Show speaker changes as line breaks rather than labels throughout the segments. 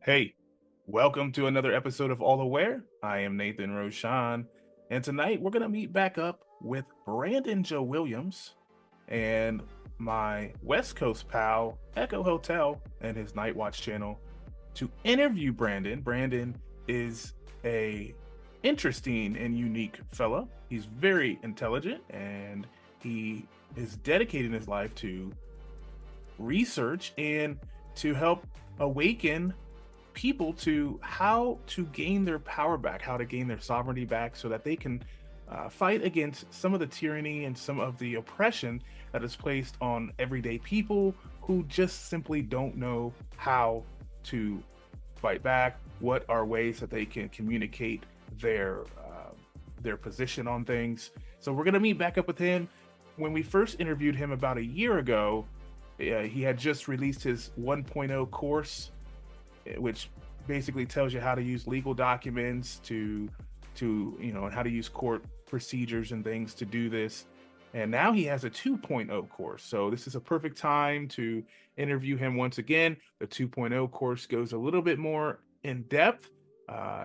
Hey, welcome to another episode of All Aware. I am Nathan Roshan, and tonight we're going to meet back up with Brandon Joe Williams and my West Coast pal, Echo Hotel, and his Nightwatch Channel to interview Brandon. Brandon is a interesting and unique fella. He's very intelligent, and he is dedicating his life to research and to help awaken people to how to gain their power back, how to gain their sovereignty back, so that they can fight against some of the tyranny and some of the oppression that is placed on everyday people who just simply don't know how to fight back. What are ways that they can communicate their position on things? So we're gonna meet back up with him. When we first interviewed him about a year ago, he had just released his 1.0 course, which basically tells you how to use legal documents and how to use court procedures and things to do this. And now he has a 2.0 course. So this is a perfect time to interview him once again. The 2.0 course goes a little bit more in depth.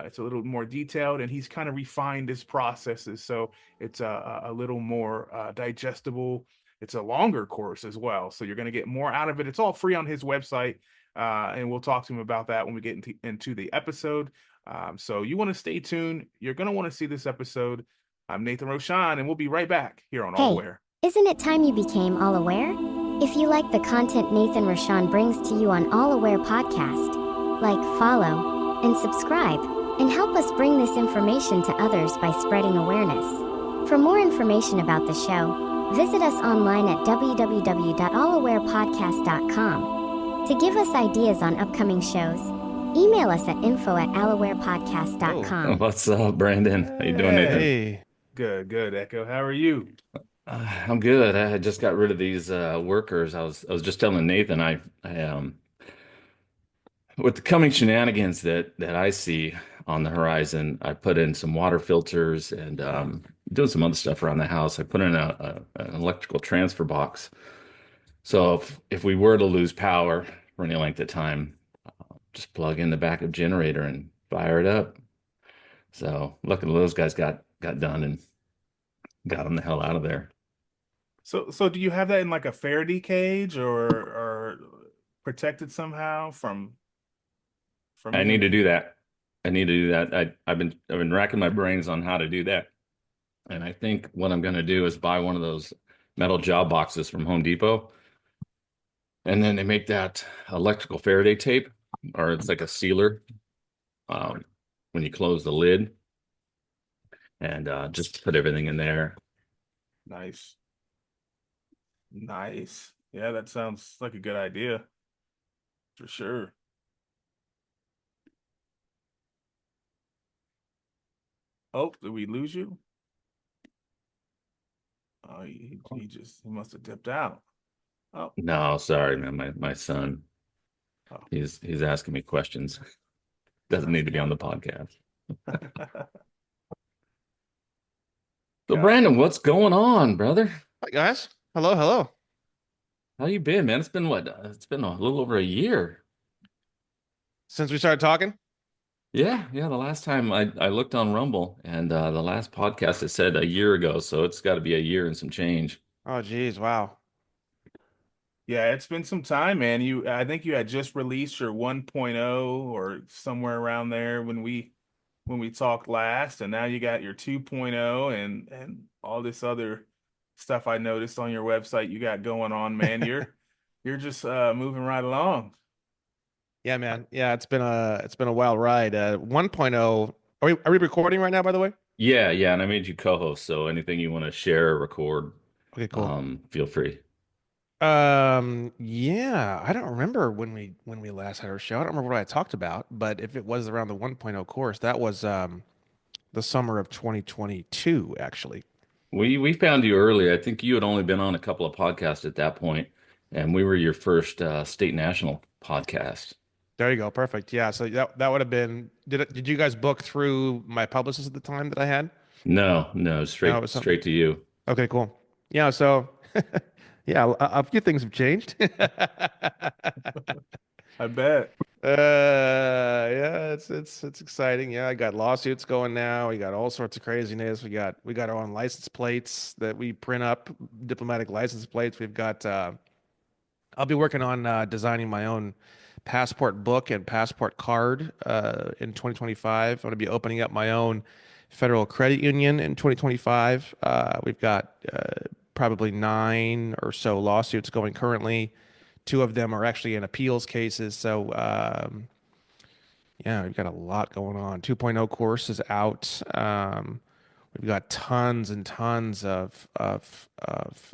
It's a little more detailed, and he's kind of refined his processes. So it's a little more digestible. It's a longer course as well. So you're going to get more out of it. It's all free on his website. And we'll talk to him about that when we get into the episode. So you want to stay tuned. You're going to want to see this episode. I'm Nathan Roshan, and we'll be right back here on All
Hey,
Aware.
isn't it time you became All Aware? If you like the content Nathan Roshan brings to you on All Aware podcast, like, follow, and subscribe, and help us bring this information to others by spreading awareness. For more information about the show, visit us online at www.allawarepodcast.com. To give us ideas on upcoming shows, email us at info@allawarepodcast.com.
What's up, Brandon? How you doing, Nathan?
Hey, good, Echo. How are you?
I'm good. I just got rid of these workers. I was just telling Nathan, with the coming shenanigans that I see on the horizon, I put in some water filters and doing some other stuff around the house. I put in an electrical transfer box. So if we were to lose power for any length of time, just plug in the backup generator and fire it up. So luckily those guys got done and got them the hell out of there.
So do you have that in like a Faraday cage or protected somehow from
I need to
being?
do that. I need to do that. I've been racking my brains on how to do that. And I think what I'm going to do is buy one of those metal job boxes from Home Depot. And then they make that electrical Faraday tape, or it's like a sealer when you close the lid, and just put everything in there.
Nice. Nice. Yeah, that sounds like a good idea for sure. Oh, did we lose you? Oh, he must have dipped out. Oh,
No, sorry, man. My son,
oh.
he's asking me questions. Doesn't need to be on the podcast. So
Gotcha.
Brandon, what's going on, brother?
Hi guys. Hello, hello.
How you been, man? It's been what? It's been a little over a year.
Since we started talking?
Yeah. The last time I looked on Rumble, and the last podcast it said a year ago, so it's got to be a year and some change.
Oh geez, wow.
Yeah, it's been some time, man. I think you had just released your 1.0 or somewhere around there when we talked last, and now you got your 2.0 and all this other stuff I noticed on your website you got going on, man. You're just moving right along.
Yeah, man. Yeah, it's been a wild ride. 1.0. Are we recording right now, by the way?
Yeah, and I made you co-host, so anything you want to share or record,
Okay, cool.
feel free.
Yeah, I don't remember when we last had our show. I don't remember what I talked about, but if it was around the 1.0 course, that was the summer of 2022, actually.
We found you early. I think you had only been on a couple of podcasts at that point, and we were your first state national podcast.
There you go. Perfect. Yeah, so that would have been did you guys book through my publicist at the time that I had?
No,
No, it was something.
straight to you.
Okay, cool. Yeah, so yeah, a few things have changed.
I bet.
Yeah, it's exciting. Yeah, I got lawsuits going now. We got all sorts of craziness. We got our own license plates that we print up, diplomatic license plates. I'll be working on designing my own passport book and passport card in 2025. I'm going to be opening up my own federal credit union in 2025. We've got probably 9 or so lawsuits going currently. Two of them are actually in appeals cases. So, yeah, we've got a lot going on. 2.0 course is out. We've got tons and tons of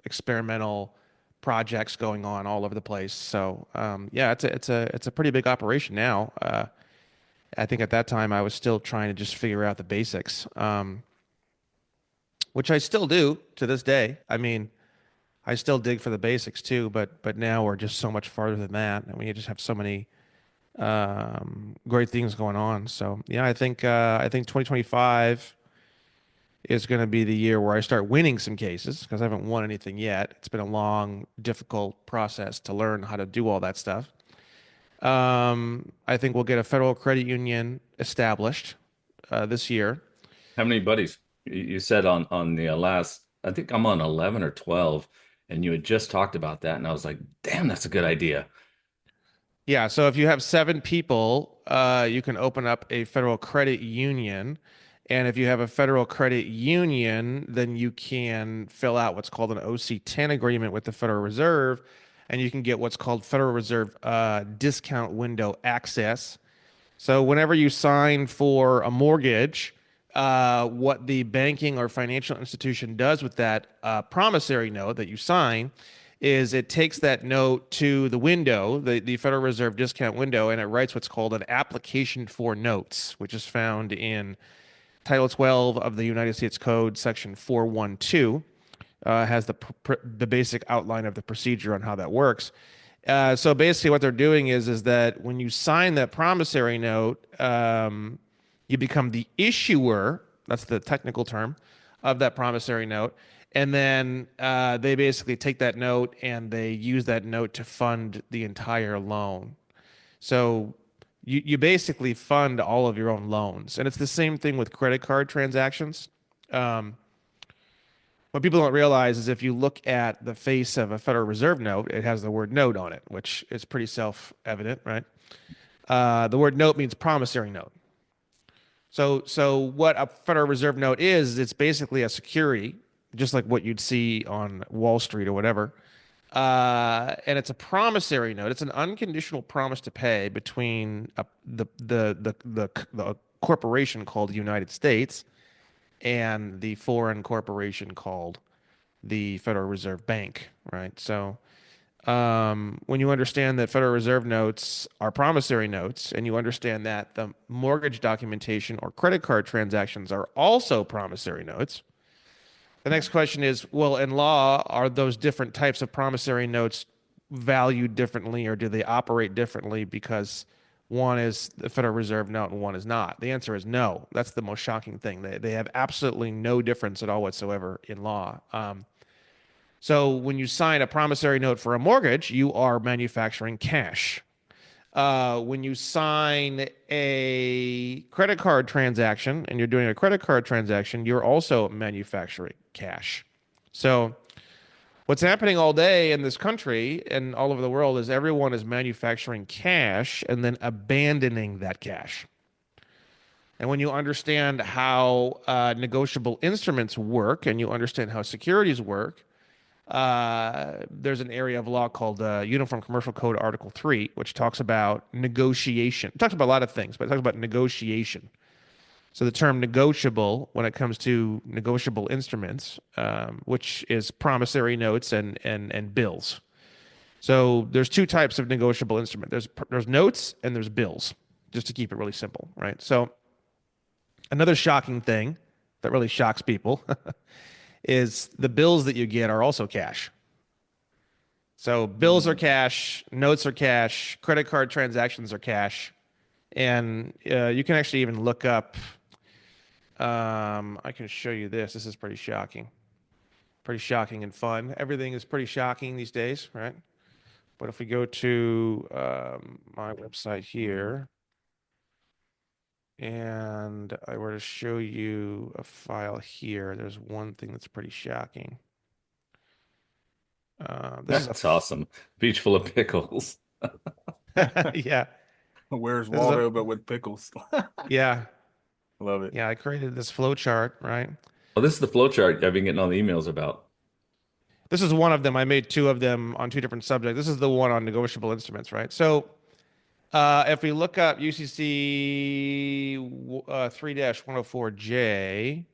experimental projects going on all over the place. So yeah, it's a pretty big operation now. I think at that time I was still trying to just figure out the basics, which I still do to this day. I mean, I still dig for the basics too, but now we're just so much farther than that, and we just have so many great things going on. So yeah, I think 2025 is going to be the year where I start winning some cases because I haven't won anything yet. It's been a long, difficult process to learn how to do all that stuff. I think we'll get a federal credit union established this year.
How many buddies? You said on the last, I think I'm on 11 or 12, and you had just talked about that, and I was like, damn, that's a good idea.
Yeah, so if you have 7 people, you can open up a federal credit union. And if you have a federal credit union, then you can fill out what's called an OC-10 agreement with the Federal Reserve, and you can get what's called Federal Reserve discount window access. So whenever you sign for a mortgage, what the banking or financial institution does with that promissory note that you sign is it takes that note to the window, the Federal Reserve discount window, and it writes what's called an application for notes, which is found in Title 12 of the United States Code, Section 412. Has the basic outline of the procedure on how that works. So basically, what they're doing is that when you sign that promissory note, you become the issuer. That's the technical term of that promissory note, and then they basically take that note and they use that note to fund the entire loan. So you basically fund all of your own loans, and it's the same thing with credit card transactions. Um, what people don't realize is if you look at the face of a Federal Reserve note, it has the word note on it, which is pretty self-evident, right? The word note means promissory note. So what a Federal Reserve note is, it's basically a security, just like what you'd see on Wall Street or whatever. And it's a promissory note. It's an unconditional promise to pay between the corporation called the United States and the foreign corporation called the Federal Reserve Bank, right? So when you understand that Federal Reserve notes are promissory notes, and you understand that the mortgage documentation or credit card transactions are also promissory notes, the next question is, well, in law, are those different types of promissory notes valued differently, or do they operate differently because one is the Federal Reserve note and one is not? The answer is no. That's the most shocking thing. They have absolutely no difference at all whatsoever in law. So when you sign a promissory note for a mortgage, you are manufacturing cash. When you sign a credit card transaction and you're doing a credit card transaction, you're also manufacturing cash. So what's happening all day in this country and all over the world is everyone is manufacturing cash and then abandoning that cash. And when you understand how negotiable instruments work and you understand how securities work, there's an area of law called Uniform Commercial Code Article 3, which talks about negotiation. It talks about a lot of things, but it talks about negotiation. So the term negotiable, when it comes to negotiable instruments, which is promissory notes and bills. So there's 2 types of negotiable instrument. There's notes and there's bills, just to keep it really simple, right? So another shocking thing that really shocks people is the bills that you get are also cash. So bills are cash, notes are cash, credit card transactions are cash, and you can actually even look up. I can show you this. This is pretty shocking and fun. Everything is pretty shocking these days, right? But if we go to my website here, and I were to show you a file here, there's one thing that's pretty shocking. This is a
That's awesome. Beach full of pickles.
yeah.
Where's
This is a
Waldo but with pickles?
yeah.
Love it.
Yeah, I created this flow chart, right?
Oh, this is the flow chart I've been getting all the emails about.
This is one of them. I made two of them on two different subjects. This is the one on negotiable instruments, right? So if we look up UCC 3-104J,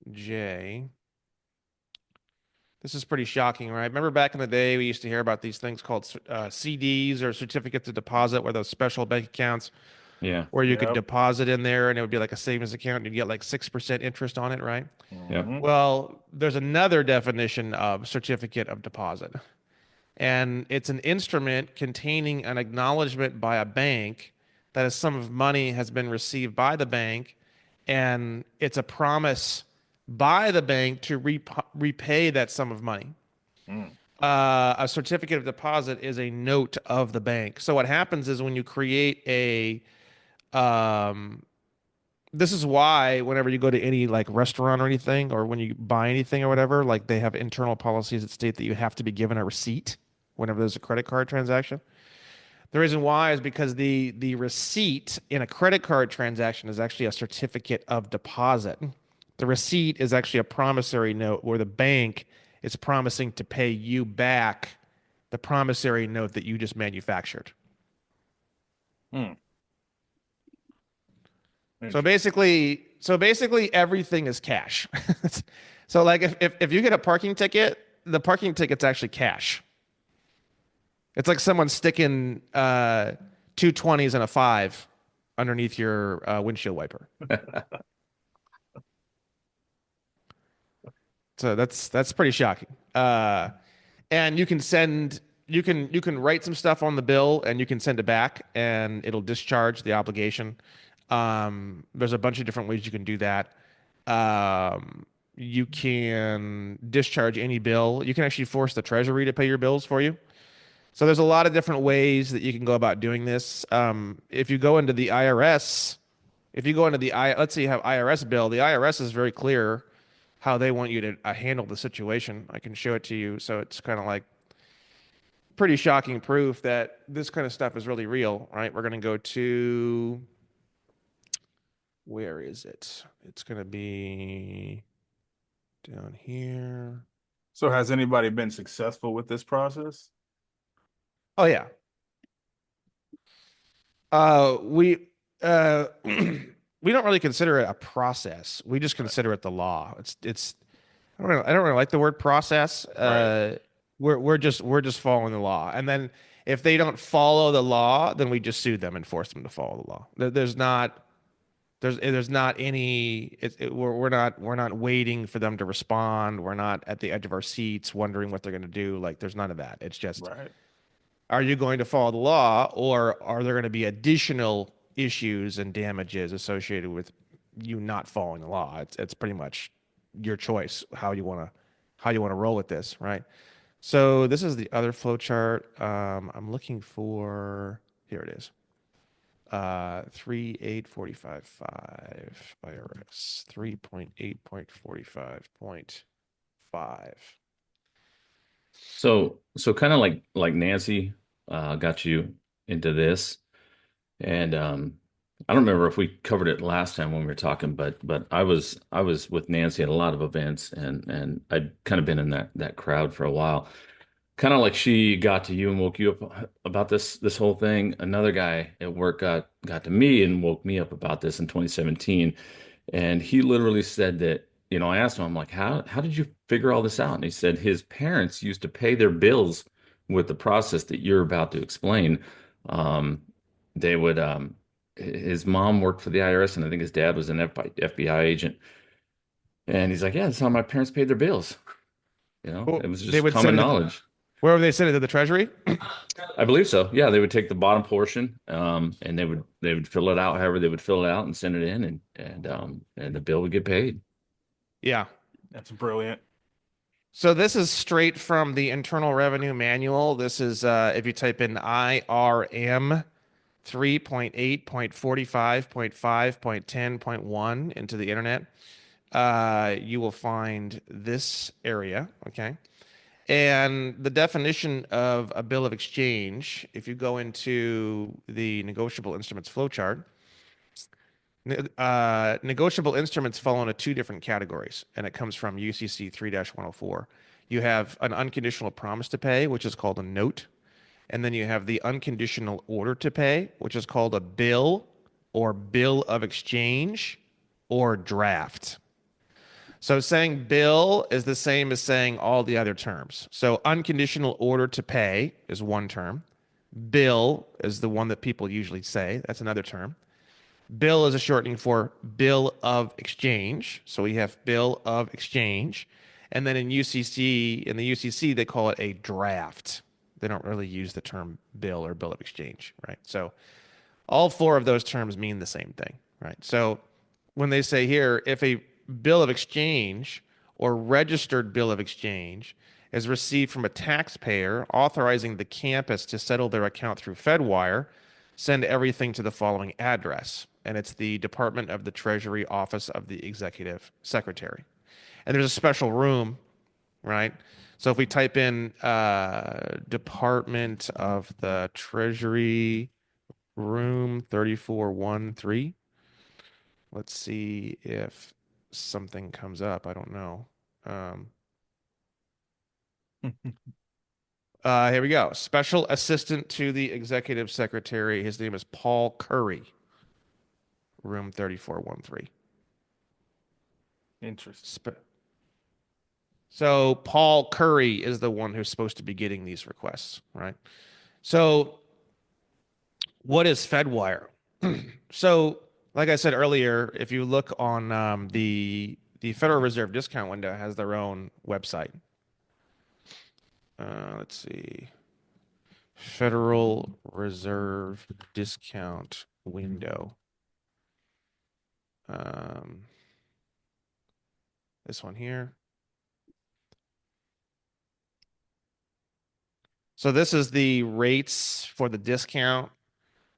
3-104J, this is pretty shocking, right? Remember back in the day, we used to hear about these things called CDs or certificates of deposit, where those special bank accounts
Yeah.
where you could
Yep.
deposit in there and it would be like a savings account and you'd get like 6% interest on it, right?
Yeah.
Hmm.
Well, there's another definition of certificate of deposit, and it's an instrument containing an acknowledgement by a bank that a sum of money has been received by the bank, and it's a promise by the bank to repay that sum of money.
Mm.
A certificate of deposit is a note of the bank. So what happens is when you create a um, this is why whenever you go to any like restaurant or anything, or when you buy anything or whatever, like they have internal policies that state that you have to be given a receipt whenever there's a credit card transaction. The reason why is because the receipt in a credit card transaction is actually a certificate of deposit. The receipt is actually a promissory note where the bank is promising to pay you back the promissory note that you just manufactured.
Mm.
So
Interesting.
basically everything is cash. So like if you get a parking ticket, the parking ticket's actually cash. It's like someone sticking 2 20s and a 5 underneath your windshield wiper. So that's pretty shocking. And you can write some stuff on the bill and you can send it back and it'll discharge the obligation. There's a bunch of different ways you can do that. You can discharge any bill. You can actually force the treasury to pay your bills for you. So there's a lot of different ways that you can go about doing this. If you go into the IRS, if you go into the let's say you have IRS bill, the IRS is very clear how they want you to handle the situation. I can show it to you. So it's kind of like pretty shocking proof that this kind of stuff is really real, right? We're going to go to, where is it? It's going to be down here.
So has anybody been successful with this process?
Oh yeah. We we don't really consider it a process. We just consider it the law. It's I don't really like the word process.
Right.
We're just following the law. And then if they don't follow the law, then we just sue them and force them to follow the law. There's not any we're not waiting for them to respond. We're not at the edge of our seats wondering what they're going to do. Like there's none of that. It's just,
Right.
are you going to follow the law, or are there going to be additional issues and damages associated with you not following the law? It's pretty much your choice how you want to roll with this, right? So this is the other flow chart. I'm looking for, here it is. 3.845.5 IRS 3.8.45.5.
So kind of like Nancy got you into this. And I don't remember if we covered it last time when we were talking, but I was with Nancy at a lot of events, and I'd kind of been in that crowd for a while. Kind of like she got to you and woke you up about this whole thing. Another guy at work got to me and woke me up about this in 2017, and he literally said that, I asked him, I'm like, how did you figure all this out? And he said his parents used to pay their bills with the process that you're about to explain. Um, they would his mom worked for the IRS, and I think his dad was an FBI agent. And he's like, yeah, that's how my parents paid their bills.
Well,
It was
they
just
would
common
send it to,
knowledge.
where would they send it, to the treasury?
I believe so. Yeah, they would take the bottom portion, and they would fill it out however they would fill it out and send it in, and the bill would get paid.
Yeah.
That's brilliant.
So this is straight from the Internal Revenue Manual. This is if you type in IRM 3.8.45.5.10.1 into the internet, you will find this area. Okay. And the definition of a bill of exchange, if you go into the negotiable instruments flowchart, negotiable instruments fall into two different categories, and it comes from UCC 3-104. You have an unconditional promise to pay, which is called a note, and then you have the unconditional order to pay, which is called a bill or bill of exchange or draft. So saying bill is the same as saying all the other terms. So unconditional order to pay is one term. Bill is the one that people usually say. That's another term. Bill is a shortening for bill of exchange. So we have bill of exchange. And then in the UCC, they call it a draft. They don't really use the term bill or bill of exchange, right? So all four of those terms mean the same thing, right? So when they say here, if a bill of exchange or registered bill of exchange is received from a taxpayer authorizing the campus to settle their account through Fedwire, send everything to the following address. And it's the Department of the Treasury Office of the Executive Secretary. And there's a special room, right? So if we type in Department of the Treasury room 3413, let's see if something comes up. I don't know. Here we go. Special Assistant to the Executive Secretary. His name is Paul Curry, room 3413.
Interesting.
So Paul Curry is the one who's supposed to be getting these requests, right? So what is Fedwire? So, like I said earlier, if you look on the Federal Reserve discount window has their own website. Let's see. Federal Reserve discount window. This one here. So this is the rates for the discount,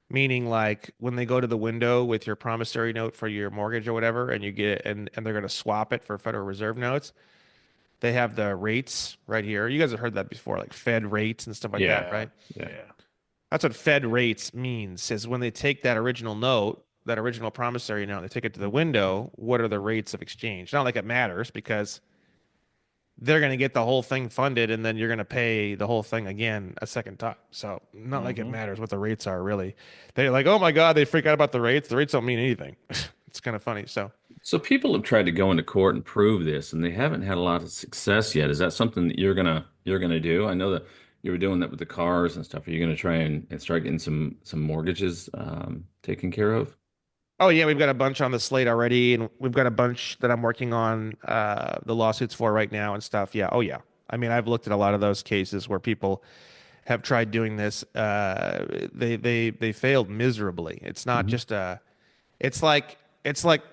meaning like when they go to the window with your promissory note for your mortgage or whatever, and you get it, and they're going to swap it for Federal Reserve notes. They have the rates right here. You guys have heard that before, like Fed rates and stuff like that, right?
Yeah.
That's what Fed rates means, is when they take that original note, that original promissory note, they take it to the window, what are the rates of exchange? Not like it matters because they're going to get the whole thing funded and then you're going to pay the whole thing again a second time. So not like it matters what the rates are really. They're like, oh my God, they freak out about the rates. The rates don't mean anything. It's kind of funny.
So people have tried to go into court and prove this, and they haven't had a lot of success yet. Is that something that you're gonna do? I know that you were doing that with the cars and stuff. Are you gonna try and start getting some mortgages taken care of?
Oh yeah, we've got a bunch on the slate already, and we've got a bunch that I'm working on the lawsuits for right now and stuff. Yeah. Oh yeah. I mean, I've looked at a lot of those cases where people have tried doing this. They failed miserably. It's not
Hmm.
just it's like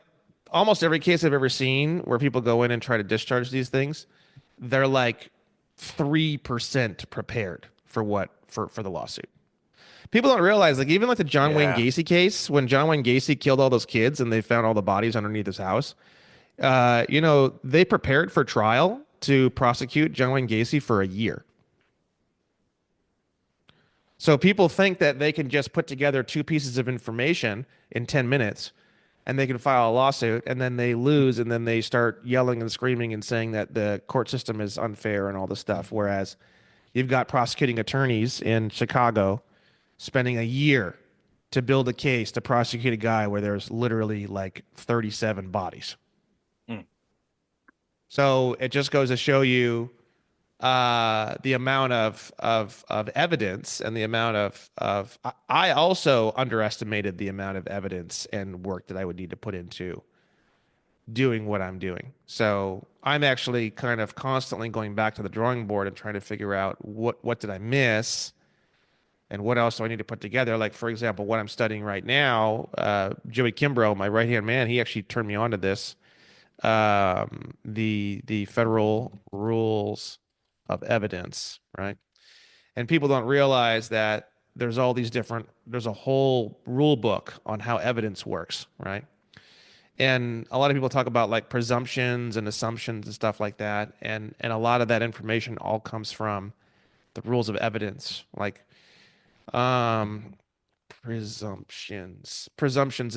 almost every case I've ever seen where people go in and try to discharge these things, they're like 3% prepared for for the lawsuit. People don't realize, like, even like the John Wayne
Yeah.
Gacy case, when John Wayne Gacy killed all those kids and they found all the bodies underneath his house, they prepared for trial to prosecute John Wayne Gacy for a year. So people think that they can just put together two pieces of information in 10 minutes and they can file a lawsuit and then they lose and then they start yelling and screaming and saying that the court system is unfair and all this stuff. Whereas you've got prosecuting attorneys in Chicago spending a year to build a case to prosecute a guy where there's literally like 37 bodies.
Mm.
So it just goes to show you the amount of evidence and the amount of I also underestimated the amount of evidence and work that I would need to put into doing what I'm doing. So I'm actually kind of constantly going back to the drawing board and trying to figure out what did I miss and what else do I need to put together. Like for example, what I'm studying right now, Joey Kimbrough, my right hand man, he actually turned me on to this. the federal rules of evidence, right? And people don't realize that there's all these different, there's a whole rule book on how evidence works, right? And a lot of people talk about like presumptions and assumptions and stuff like that. And a lot of that information all comes from the rules of evidence, like um, presumptions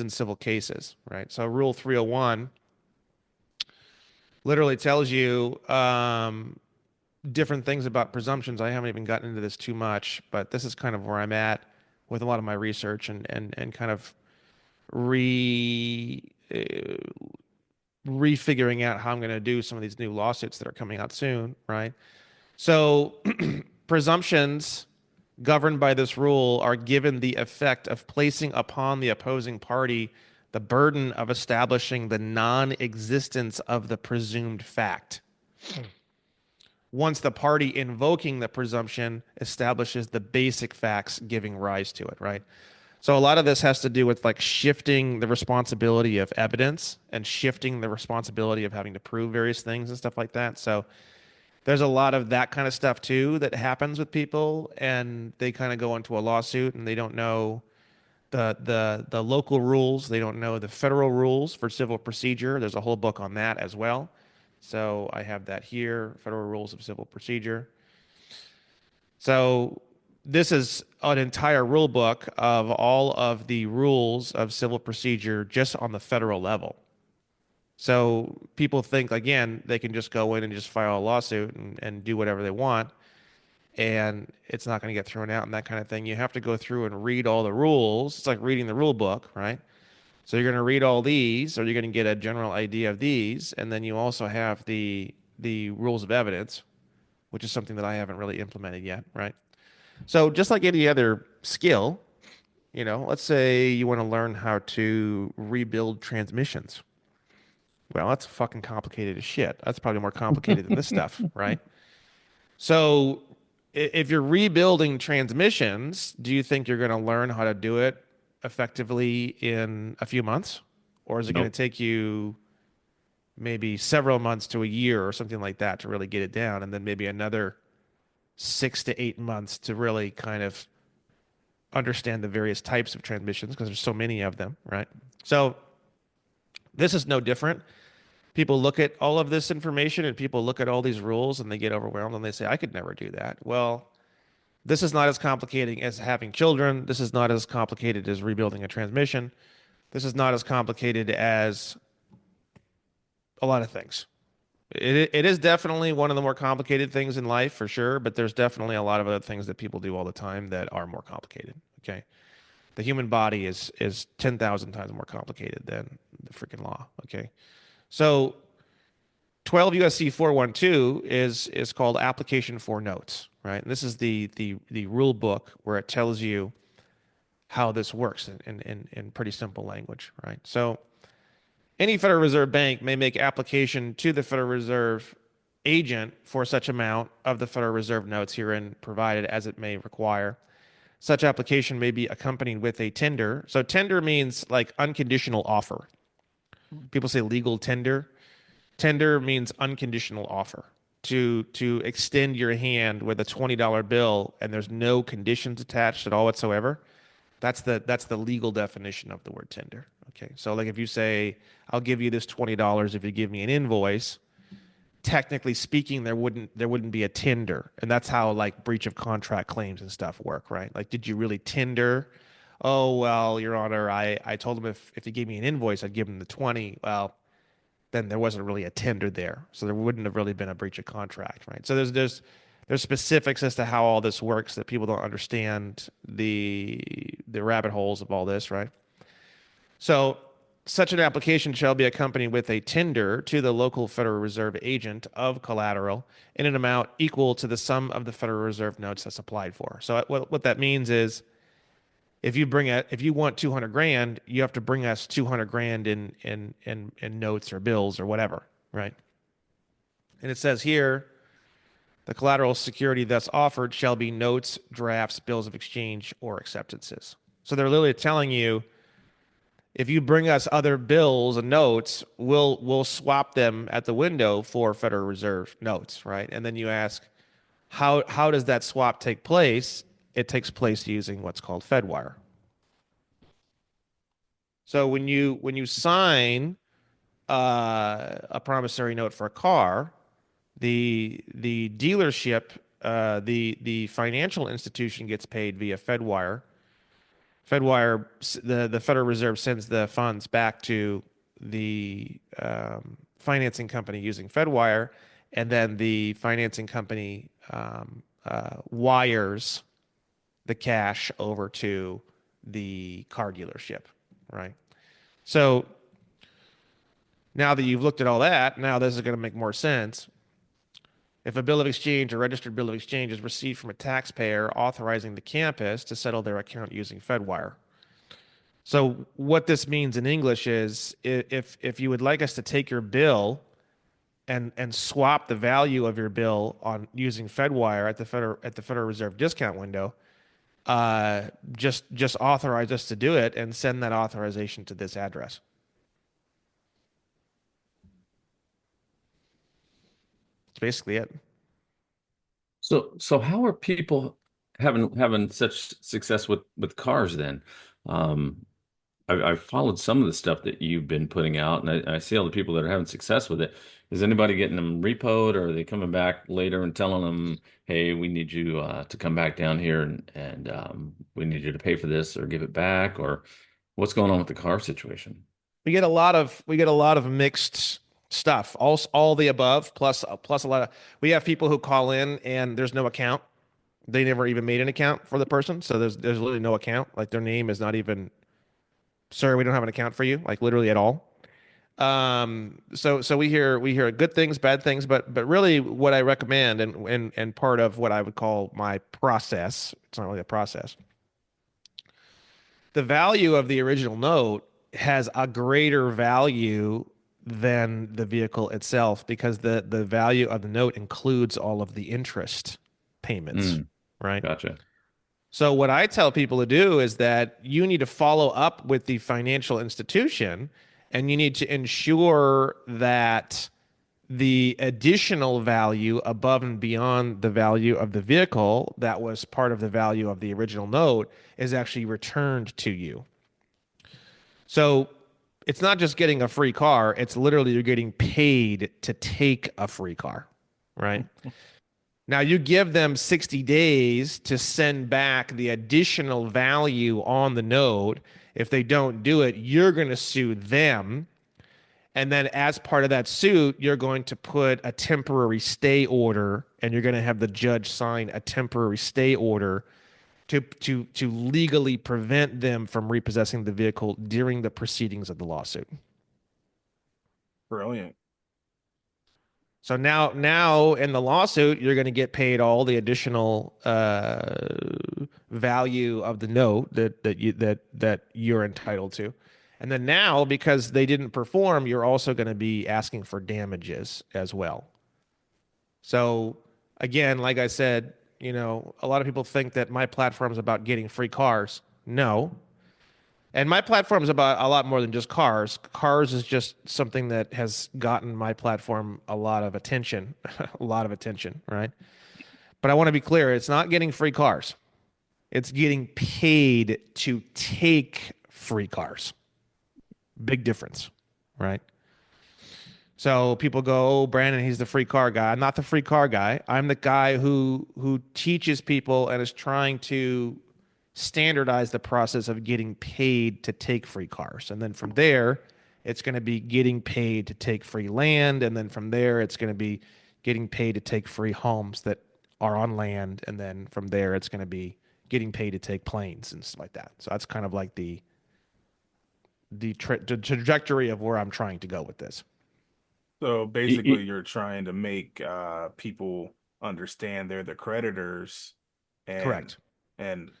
in civil cases, right? So Rule 301 literally tells you different things about presumptions. I haven't even gotten into this too much, but this is kind of where I'm at with a lot of my research and kind of re uh, refiguring out how I'm going to do some of these new lawsuits that are coming out soon, right? So presumptions governed by this rule are given the effect of placing upon the opposing party the burden of establishing the non-existence of the presumed fact. Once the party invoking the presumption establishes the basic facts giving rise to it, right? So a lot of this has to do with like shifting the responsibility of evidence and shifting the responsibility of having to prove various things and stuff like that. So there's a lot of that kind of stuff too that happens with people, and they kind of go into a lawsuit and they don't know the local rules. They don't know the federal rules for civil procedure. There's a whole book on that as well. So I have that here, Federal Rules of Civil Procedure. So this is an entire rule book of all of the rules of civil procedure just on the federal level. So people think, again, they can just go in and just file a lawsuit and do whatever they want, and it's not going to get thrown out and that kind of thing. You have to go through and read all the rules. It's like reading the rule book, right? So you're going to read all these, or you're going to get a general idea of these, and then you also have the rules of evidence, which is something that I haven't really implemented yet, right? So just like any other skill, let's say you want to learn how to rebuild transmissions. Well, that's fucking complicated as shit. That's probably more complicated than this stuff, right? So if you're rebuilding transmissions, do you think you're going to learn how to do it effectively in a few months? Or is it going
Nope.
to take you maybe several months to a year or something like that to really get it down, and then maybe another 6 to 8 months to really kind of understand the various types of transmissions because there's so many of them, right? So this is no different. People look at all of this information and people look at all these rules and they get overwhelmed and they say, I could never do that. Well, this is not as complicated as having children. This is not as complicated as rebuilding a transmission. This is not as complicated as a lot of things. It is definitely one of the more complicated things in life for sure, but there's definitely a lot of other things that people do all the time that are more complicated. Okay. The human body is 10,000 times more complicated than the freaking law. Okay. So 12 USC 412 is called application for notes, right? And this is the rule book where it tells you how this works in pretty simple language, right? So any Federal Reserve Bank may make application to the Federal Reserve agent for such amount of the Federal Reserve notes herein provided as it may require. Such application may be accompanied with a tender. So tender means like unconditional offer. People say legal tender. Tender means unconditional offer. To extend your hand with a $20 bill and there's no conditions attached at all whatsoever. That's the legal definition of the word tender. Okay. So like if you say, I'll give you this $20 if you give me an invoice, technically speaking, there wouldn't be a tender. And that's how like breach of contract claims and stuff work, right? Like, did you really tender? Oh, well, Your Honor, I told him if he gave me an invoice, I'd give him the 20. Well, then there wasn't really a tender there. So there wouldn't have really been a breach of contract, right? So there's specifics as to how all this works that people don't understand the rabbit holes of all this, right? So such an application shall be accompanied with a tender to the local Federal Reserve agent of collateral in an amount equal to the sum of the Federal Reserve notes that's applied for. So what that means is if you want 200 grand, you have to bring us 200 grand in notes or bills or whatever, right? And it says here, the collateral security thus offered shall be notes, drafts, bills of exchange, or acceptances. So they're literally telling you if you bring us other bills and notes, we'll swap them at the window for Federal Reserve notes, right? And then you ask, how does that swap take place? It takes place using what's called Fedwire. So when you sign a promissory note for a car, the dealership, the financial institution gets paid via Fedwire. Fedwire, the Federal Reserve sends the funds back to the financing company using Fedwire, and then the financing company wires the cash over to the car dealership, right? So now that you've looked at all that, now this is going to make more sense. If a bill of exchange or registered bill of exchange is received from a taxpayer authorizing the campus to settle their account using Fedwire. So what this means in English is if you would like us to take your bill and swap the value of your bill on using Fedwire at the Federal Reserve discount window, just authorize us to do it and send that authorization to this address. That's basically it.
So how are people having such success with cars then? Um, I've followed some of the stuff that you've been putting out, and I see all the people that are having success with it. Is anybody getting them repoed, or are they coming back later and telling them, "Hey, we need you to come back down here, and we need you to pay for this or give it back," or what's going on with the car situation?
We get a lot of mixed stuff. All the above plus a lot of we have people who call in and there's no account. They never even made an account for the person, so there's literally no account. Like their name is not even, sir, we don't have an account for you, like literally at all. So we hear good things, bad things, but really what I recommend and part of what I would call my process, it's not really a process. The value of the original note has a greater value than the vehicle itself because the value of the note includes all of the interest payments,
Mm,
right?
gotcha.
So what I tell people to do is that you need to follow up with the financial institution and you need to ensure that the additional value above and beyond the value of the vehicle that was part of the value of the original note is actually returned to you. So it's not just getting a free car, it's literally you're getting paid to take a free car, right? Now you give them 60 days to send back the additional value on the note. If they don't do it, you're going to sue them. And then as part of that suit, you're going to put a temporary stay order and you're going to have the judge sign a temporary stay order to legally prevent them from repossessing the vehicle during the proceedings of the lawsuit.
Brilliant.
So now in the lawsuit, you're going to get paid all the additional value of the note that you're entitled to. And then now, because they didn't perform, you're also going to be asking for damages as well. So again, like I said, a lot of people think that my platform is about getting free cars. No. And my platform is about a lot more than just cars. Cars is just something that has gotten my platform a lot of attention, a lot of attention, right? But I want to be clear, it's not getting free cars. It's getting paid to take free cars. Big difference, right? So people go, "Oh, Brandon, he's the free car guy." I'm not the free car guy. I'm the guy who teaches people and is trying to standardize the process of getting paid to take free cars. And then from there, it's going to be getting paid to take free land. And then from there, it's going to be getting paid to take free homes that are on land. And then from there, it's going to be getting paid to take planes and stuff like that. So that's kind of like the trajectory of where I'm trying to go with this.
So
Y-
basically,
y-
you're trying to make people understand they're the creditors and
Correct.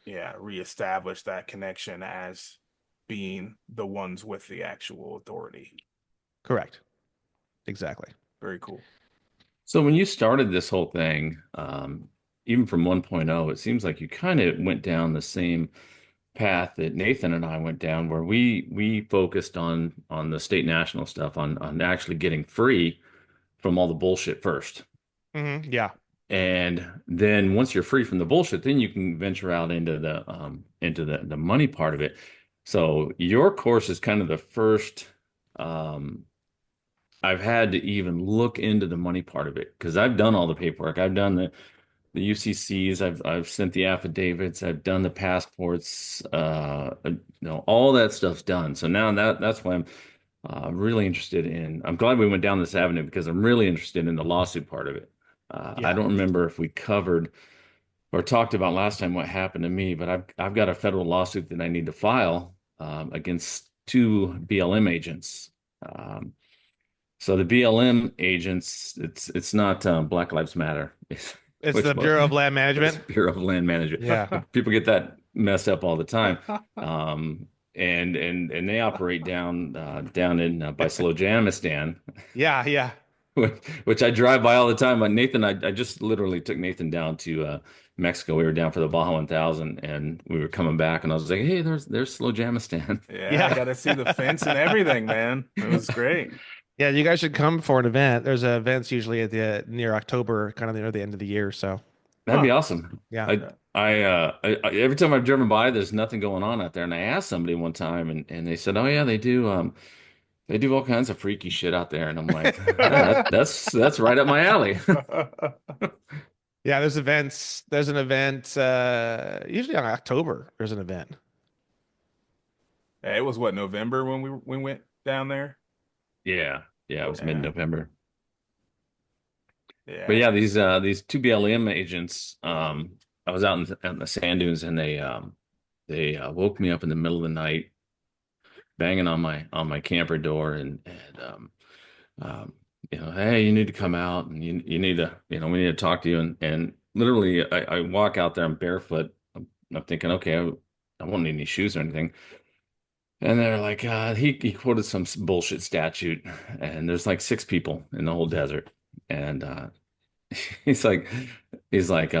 yeah, reestablish that connection as being the ones with the actual authority.
Correct. Exactly.
Very cool.
So when you started this whole thing, even from 1.0, it seems like you kind of went down the same path that Nathan and I went down, where we focused on the state national stuff, on actually getting free from all the bullshit first.
Yeah.
And then once you're free from the bullshit, then you can venture out into the money part of it. So your course is kind of the first I've had to even look into the money part of it, because I've done all the paperwork. I've done the UCCs, I've sent the affidavits, I've done the passports, all that stuff's done. So now that's why I'm really interested in. I'm glad we went down this avenue, because I'm really interested in the lawsuit part of it. I
Yeah.
don't remember if we covered or talked about last time what happened to me, but I've got a federal lawsuit that I need to file against two BLM agents. Um, so the BLM agents, it's not Black Lives Matter,
It's
which
the Bureau of Land
it's
Management.
Bureau of Land Management.
Yeah.
People get that messed up all the time. And they operate down in by Slowjamistan,
Yeah. Yeah.
which I drive by all the time. But Nathan, I just literally took Nathan down to Mexico. We were down for the Baja 1000, and we were coming back, and I was like, "Hey, there's Slowjamistan."
Yeah, I
Yeah.
got to see the fence and everything, man. It was great.
Yeah, you guys should come for an event. There's events usually at the near October, kind of near the end of the year. So
That'd be
Huh.
awesome.
yeah,
Every time I've driven by, there's nothing going on out there. And I asked somebody one time, and they said, "Oh yeah, they do all kinds of freaky shit out there." And I'm like, "Yeah, that's right up my alley."
yeah. There's events. There's an event. Usually on October. There's an event.
It was what, November when we went down there?
Yeah, yeah, it was
Yeah.
mid-November. But
Yeah.
yeah, these two BLM agents, I was out in the sand dunes, and they woke me up in the middle of the night, banging on my camper door, and um, hey, you need to come out, and you need to, we need to talk to you. And literally, I walk out there, I'm barefoot. I'm thinking, okay, I won't need any shoes or anything. And they're like, he quoted some bullshit statute, and there's like six people in the whole desert, and he's like, he's like,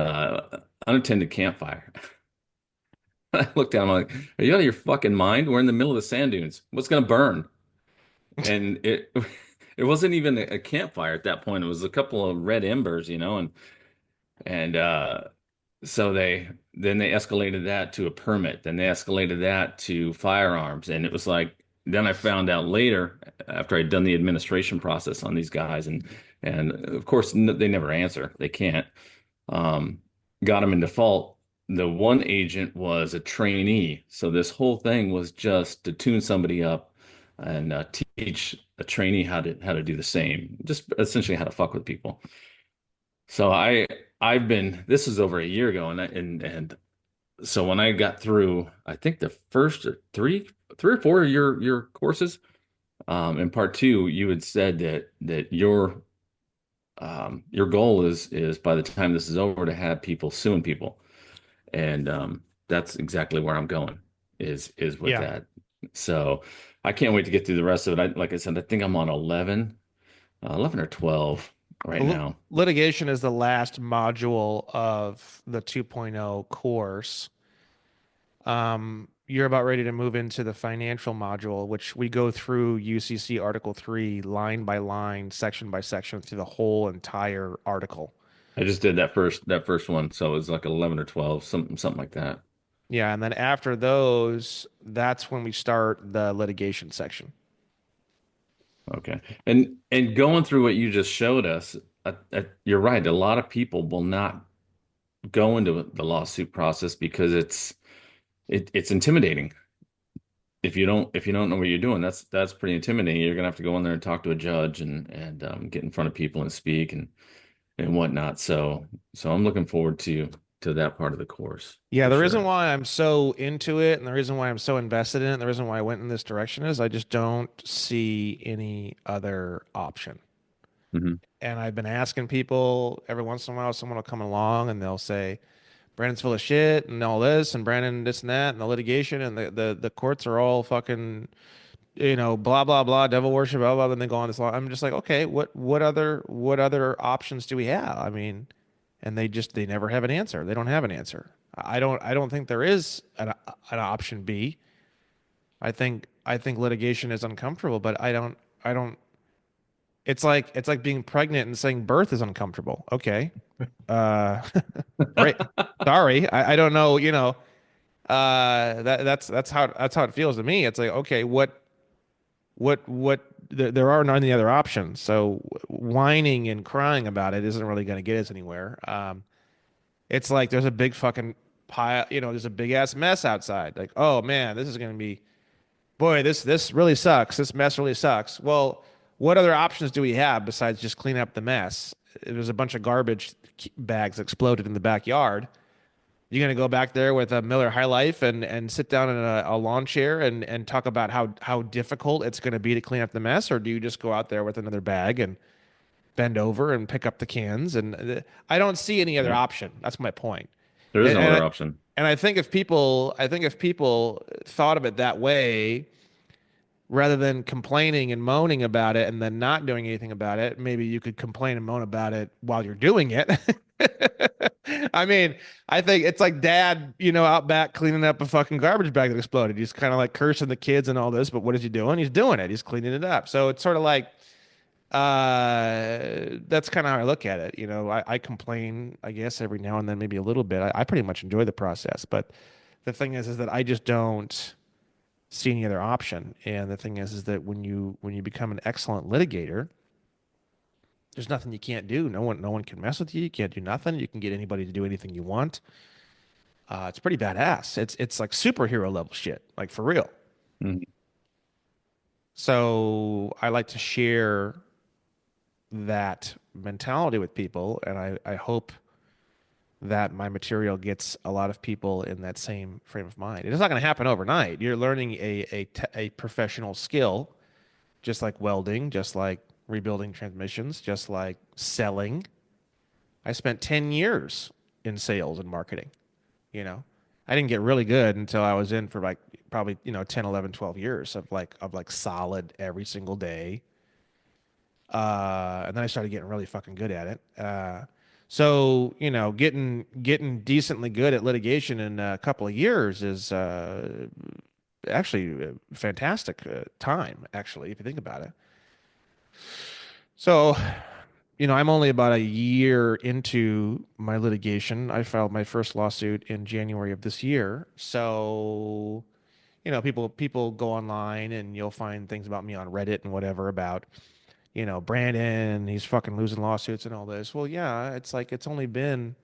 unattended campfire. I looked down, I'm like, are you out of your fucking mind? We're in the middle of the sand dunes. What's gonna burn? And it wasn't even a campfire at that point. It was a couple of red embers, and so they escalated that to a permit. Then they escalated that to firearms. And it was like, then I found out later, after I'd done the administration process on these guys, and of course they never answer. They can't. Um, got them in default. The one agent was a trainee, so this whole thing was just to tune somebody up and teach a trainee how to do the same, just essentially how to fuck with people. So I've been, this is over a year ago, and so when I got through, I think the first three or four of your courses, in part two, you had said that your goal is by the time this is over to have people suing people, and that's exactly where I'm going is with
Yeah.
that. So I can't wait to get through the rest of it. Like I said, I think I'm on 11 or 12 right now.
Litigation is the last module of the 2.0 course. You're about ready to move into the financial module, which we go through UCC Article 3 line by line, section by section through the whole entire article.
I just did that first one, so it was like 11 or 12, something like that.
Yeah, and then after those, that's when we start the litigation section.
Okay. And going through what you just showed us, you're right. A lot of people will not go into the lawsuit process because it's intimidating. If you don't know what you're doing, that's pretty intimidating. You're gonna have to go in there and talk to a judge and get in front of people and speak and whatnot. So I'm looking forward to that part of the course
Yeah,
for
the reason
sure.
why I'm so into it and the reason why I'm so invested in it, and the reason why I went in this direction is I just don't see any other option.
Hmm.
And I've been asking people every once in a while, someone will come along and they'll say, Brandon's full of shit and all this, and Brandon this and that, and the litigation and the courts are all fucking, blah blah blah, devil worship, blah blah. And they go on this long. I'm just like, okay, what other options do we have? I mean, and they never have an answer. They don't have an answer. I don't think there is an option B. I think litigation is uncomfortable, but I don't. It's like being pregnant and saying birth is uncomfortable. Okay, uh, great. Sorry, I don't know. That's how it feels to me. It's like, okay, what there are none of the other options. So whining and crying about it isn't really going to get us anywhere. It's like there's a big fucking pile, there's a big ass mess outside. Like, oh man, this is going to be, boy, this really sucks. This mess really sucks. Well, what other options do we have besides just clean up the mess? There's a bunch of garbage bags exploded in the backyard. You gonna go back there with a Miller High Life and sit down in a lawn chair and talk about how difficult it's gonna be to clean up the mess, or do you just go out there with another bag and bend over and pick up the cans? And I don't see any other
Yeah,
option. That's my point.
there is
And,
no
and
other
I,
option.
and I think if people thought of it that way, rather than complaining and moaning about it and then not doing anything about it, maybe you could complain and moan about it while you're doing it. I mean, I think it's like dad, out back cleaning up a fucking garbage bag that exploded. He's kind of like cursing the kids and all this, but what is he doing? He's doing it. He's cleaning it up. So it's sort of like, that's kind of how I look at it. I complain, I guess, every now and then, maybe a little bit. I pretty much enjoy the process, but the thing is that I just don't see any other option. And the thing is that when you become an excellent litigator, there's nothing you can't do. No one can mess with you. You can't do nothing. You can get anybody to do anything you want. It's pretty badass. It's like superhero level shit, like for real.
Mhm.
So I like to share that mentality with people, and I hope that my material gets a lot of people in that same frame of mind. It's not going to happen overnight. You're learning a professional skill, just like welding, just like rebuilding transmissions, just like selling. I spent 10 years in sales and marketing, you know. I didn't get really good until I was in for like probably, 10, 11, 12 years of like solid every single day. And then I started getting really fucking good at it. So, getting decently good at litigation in a couple of years is actually a fantastic time, actually, if you think about it. So, I'm only about a year into my litigation. I filed my first lawsuit in January of this year. So, people go online and you'll find things about me on Reddit and whatever about, Brandon, he's fucking losing lawsuits and all this. Well, yeah, it's like it's only been,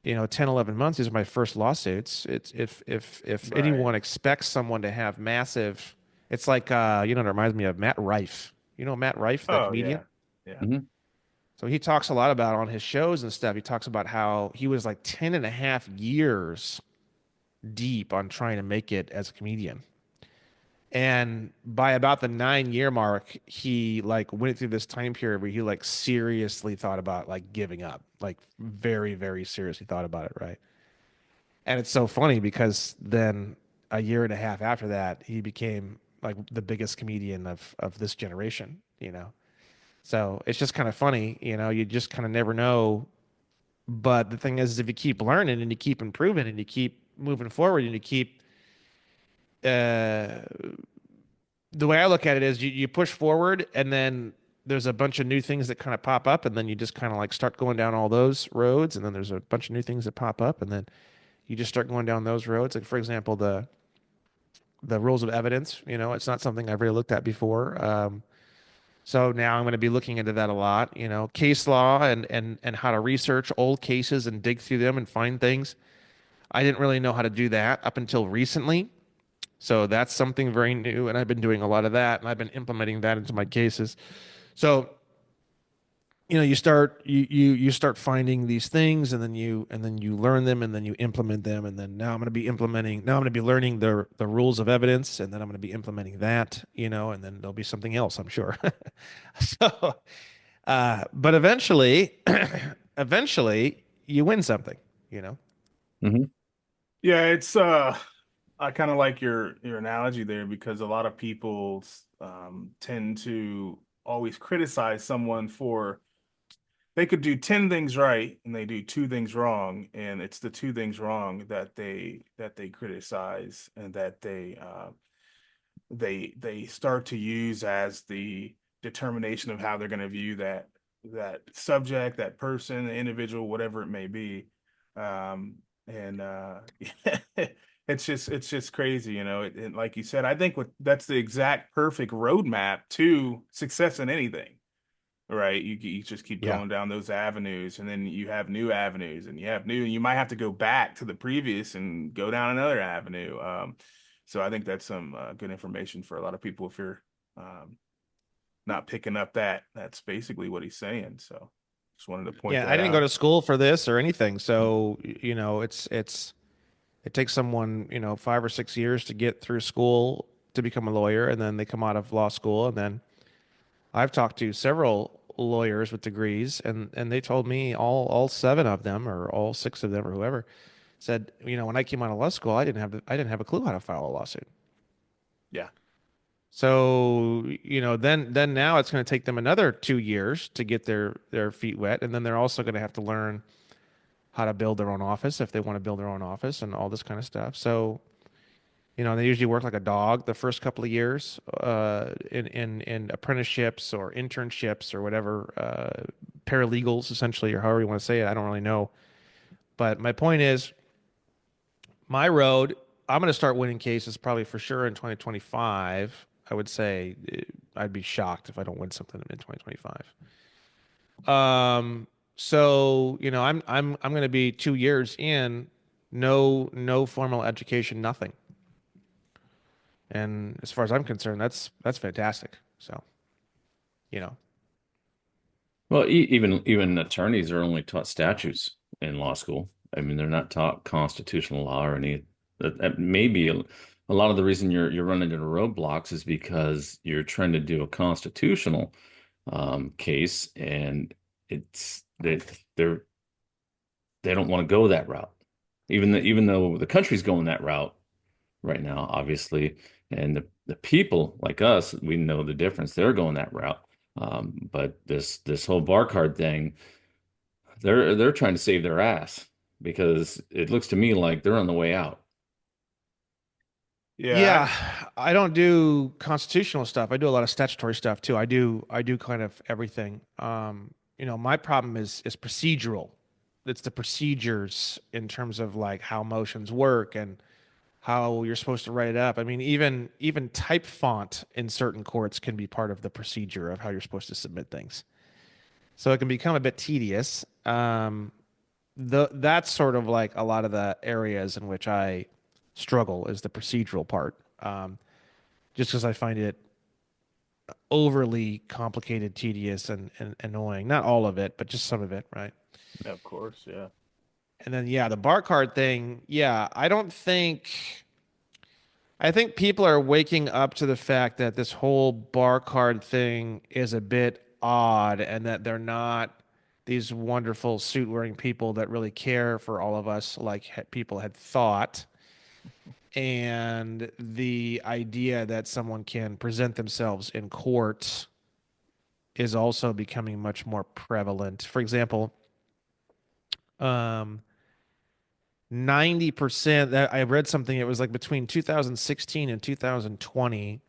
10, 11 months. These are my first lawsuits. It's if
Right.
anyone expects someone to have massive, it's like it reminds me of Matt Rife. You know Matt Rife, the
Oh
comedian?
yeah. Yeah.
Mhm.
So he talks a lot about on his shows and stuff. He talks about how he was like 10 and a half years deep on trying to make it as a comedian. And by about the 9 year mark, he like went through this time period where he like seriously thought about like giving up, like very, very seriously thought about it, right? And it's so funny because then a year and a half after that, he became like the biggest comedian of this generation. So it's just kind of funny, you just kind of never know. But the thing is if you keep learning and you keep improving and you keep moving forward and you keep uh the way I look at it is you push forward and then there's a bunch of new things that kind of pop up and then you just kind of like start going down all those roads and then there's a bunch of new things that pop up and then you just start going down those roads. Like for example, the rules of evidence, it's not something I've really looked at before. So now I'm going to be looking into that a lot, case law and how to research old cases and dig through them and find things. I didn't really know how to do that up until recently. So that's something very new, and I've been doing a lot of that, and I've been implementing that into my cases. So you start finding these things, and then you learn them, and then you implement them, and then now I'm going to be implementing. Now I'm going to be learning the rules of evidence, and then I'm going to be implementing that, and then there'll be something else, I'm sure. So, but eventually, eventually, you win something, you know.
Mhm.
Yeah, it's I kind of like your analogy there because a lot of people tend to always criticize someone for they could do 10 things right and they do two things wrong, and it's the two things wrong that they criticize, and that they start to use as the determination of how they're going to view that subject, that person, the individual, whatever it may be. And it's just crazy, you know. And like you said, I think that's the exact perfect roadmap to success in anything, right? You just keep
Yeah.
going down those avenues, and then you have new avenues, and you might have to go back to the previous and go down another avenue. So I think that's some good information for a lot of people if you're um, not picking up that's basically what he's saying. So just wanted to point
Yeah, I
that
didn't go
out.
to school for this or anything. So, you know, it takes someone, you know, 5 or 6 years to get through school to become a lawyer, and then they come out of law school. And then I've talked to several lawyers with degrees, and they told me all seven of them or all six of them or whoever said, you know, when I came out of law school, I didn't have a clue how to file a lawsuit.
Yeah.
So, you know, then now it's going to take them another 2 years to get their feet wet, and then they're also going to have to learn how to build their own office if they want to build their own office and all this kind of stuff. So, you know, they usually work like a dog the first couple of years in apprenticeships or internships or whatever, paralegals essentially, or however you want to say it. I don't really know. But my point is, my road, I'm going to start winning cases probably for sure in 2025. I would say I'd be shocked if I don't win something in 2025. So, you know, I'm going to be 2 years in, no formal education, nothing. And as far as I'm concerned, that's fantastic. So, you know,
Well, even attorneys are only taught statutes in law school. I mean, they're not taught constitutional law or any. That may be a lot of the reason you're running into roadblocks is because you're trying to do a constitutional case, and it's they don't want to go that route, even though the country's going that route right now, obviously, and the people like us, we know the difference. They're going that route. But this whole bar card thing, they're trying to save their ass because it looks to me like they're on the way out.
Yeah.
yeah, I don't do constitutional stuff. I do a lot of statutory stuff too. I do kind of everything. You know, my problem is procedural. It's the procedures in terms of like how motions work and how you're supposed to write it up. I mean, even type font in certain courts can be part of the procedure of how you're supposed to submit things. So it can become a bit tedious. That's sort of like a lot of the areas in which I struggle is the procedural part. Just because I find it overly complicated, tedious, and annoying. Not all of it, but just some of it, right?
Yeah, of course. Yeah.
And then yeah, the bar card thing. Yeah, I think people are waking up to the fact that this whole bar card thing is a bit odd and that they're not these wonderful suit wearing people that really care for all of us like people had thought. And the idea that someone can present themselves in court is also becoming much more prevalent. For example, um, 90% that I read something, it was like between 2016 and 2020,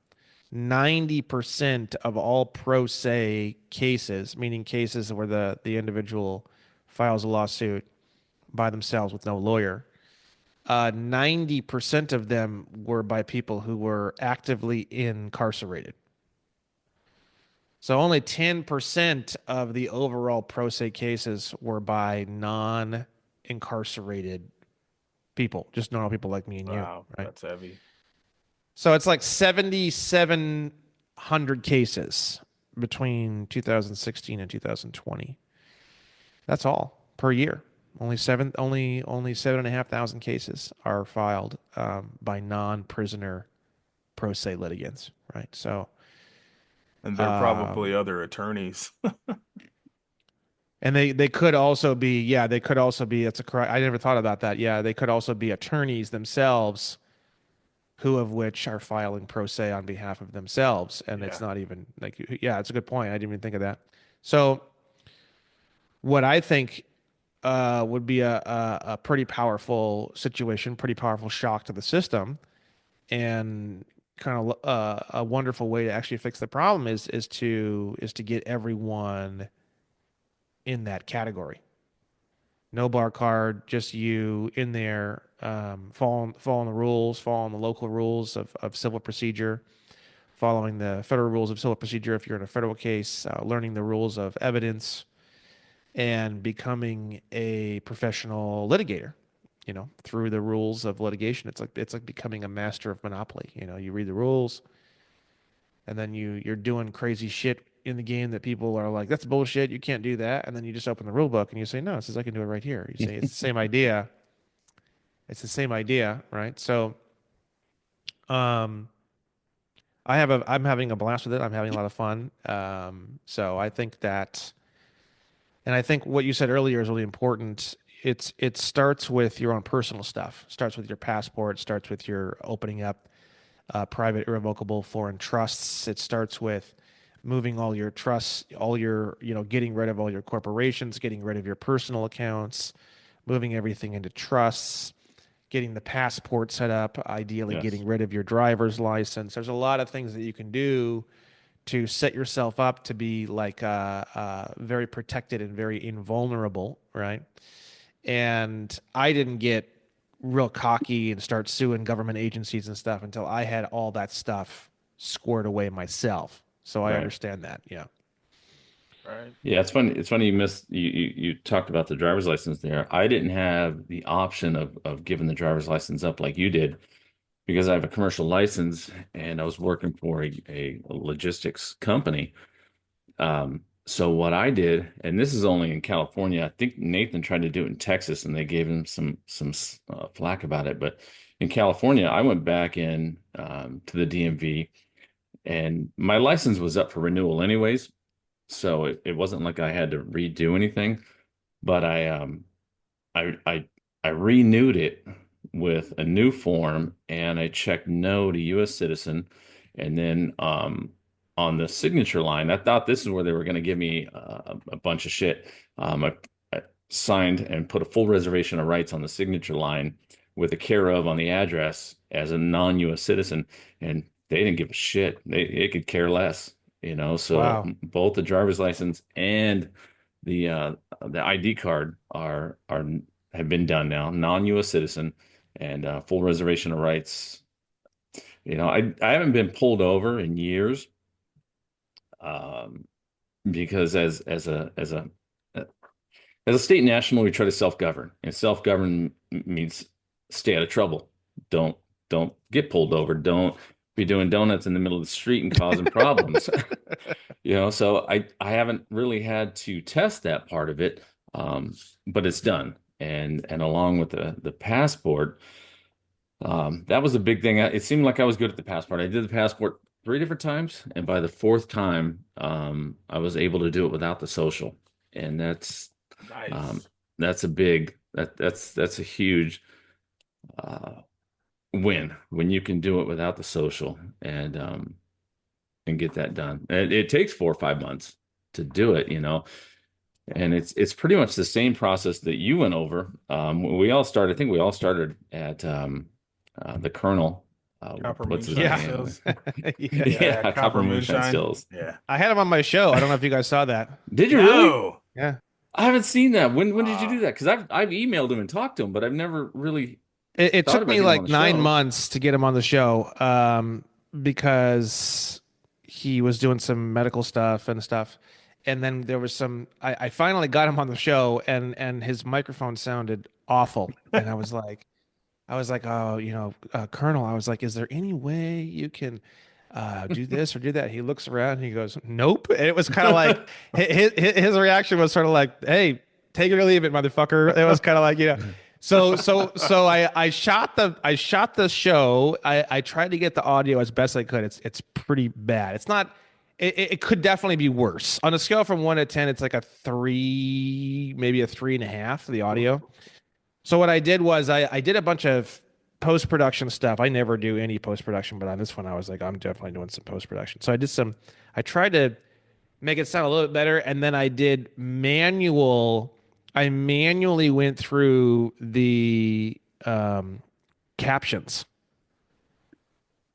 90% of all pro se cases, meaning cases where the individual files a lawsuit by themselves with no lawyer, 90% of them were by people who were actively incarcerated. So only 10% of the overall pro se cases were by non-incarcerated people, just normal people like me and you,
Wow,
right?
that's heavy.
So it's like 7,700 cases between 2016 and 2020. That's all per year. Only 7,500 cases are filed by non-prisoner pro se litigants, right? So,
And there are
um,
probably other attorneys.
and they could also be, yeah, they could also be. That's a correct. I never thought about that. Yeah, they could also be attorneys themselves, who of which are filing pro se on behalf of themselves, and it's
Yeah.
not even like, yeah, it's a good point. I didn't even think of that. So what I think would be a pretty powerful situation, pretty powerful shock to the system, and kind of a wonderful way to actually fix the problem is to get everyone in that category. No bar card, just you in there, following the rules, following the local rules of civil procedure, following the federal rules of civil procedure if you're in a federal case, learning the rules of evidence, and becoming a professional litigator. Through the rules of litigation, it's like becoming a master of Monopoly. You read the rules, and then you're doing crazy shit in the game that people are like, "That's bullshit. You can't do that." And then you just open the rule book and you say, "No, it says I can do it right here." You say it's the same idea. It's the same idea, right? So, um, I'm having a blast with it. I'm having a lot of fun. So I think that, and I think what you said earlier is really important. It starts with your own personal stuff. Starts with your passport. Starts with your opening up private irrevocable foreign trusts. It starts with moving all your trusts, all your, getting rid of all your corporations, getting rid of your personal accounts, moving everything into trusts, getting the passport set up, ideally
Yes.
getting rid of your driver's license. There's a lot of things that you can do to set yourself up to be like very protected and very invulnerable, right? And I didn't get real cocky and start suing government agencies and stuff until I had all that stuff squared away myself. So I
Right.
understand that. Yeah.
Right.
Yeah, it's funny. It's funny you talked about the driver's license there. I didn't have the option of giving the driver's license up like you did because I have a commercial license and I was working for a logistics company. So what I did, and this is only in California, I think Nathan tried to do it in Texas and they gave him some flack about it. But in California, I went back in to the DMV and my license was up for renewal anyways. So it wasn't like I had to redo anything, but I I renewed it with a new form and I checked no to US citizen. And then on the signature line, I thought this is where they were going to give me a bunch of shit. I signed and put a full reservation of rights on the signature line with a care of on the address as a non-US citizen, and they didn't give a shit. They could care less, So
Wow.
both the driver's license and the ID card are have been done now, non-US citizen and full reservation of rights. I haven't been pulled over in years um, because as a state national, we try to self-govern, and self-govern means stay out of trouble. Don't don't get pulled over. Don't be doing donuts in the middle of the street and causing problems. So I haven't really had to test that part of it, but it's done. And along with the passport, that was a big thing. It seemed like I was good at the passport. I did the passport three different times, and by the fourth time, I was able to do it without the social, and um,
Nice.
that's that's a huge uh, win when you can do it without the social and get that done. It takes 4 or 5 months to do it, and it's pretty much the same process that you went over. We all started, I think we all started at the Colonel.
Copper
What's his
moonshine
Yeah.
name?
sales.
Yeah.
Yeah,
Yeah,
copper
Copper Moonshine
moonshine.
Stills.
Yeah.
I had him on my show. I don't know if you guys saw that.
Did you really?
No.
Yeah.
I haven't seen that. When did you
Uh,
do that? Because I've emailed him and talked to him, but I've never really
It
thought
took
about
me
getting him on
like
the
9
show.
months to get him on the show, because he was doing some medical stuff and stuff. And then there was I finally got him on the show, and his microphone sounded awful. And I was like, oh, Colonel, I was like, is there any way you can do this or do that? He looks around and he goes, nope. And it was kind of like his reaction was sort of like, hey, take it or leave it, motherfucker. It was kind of like, so I shot the show. I tried to get the audio as best I could. It's pretty bad. It's not. It could definitely be worse. On a scale from 1 to 10, it's like a 3, maybe a 3.5. The audio. So what I did was I did a bunch of post production stuff. I never do any post production, but on this one I was like, I'm definitely doing some post production. So I tried to make it sound a little bit better. And then I manually went through the captions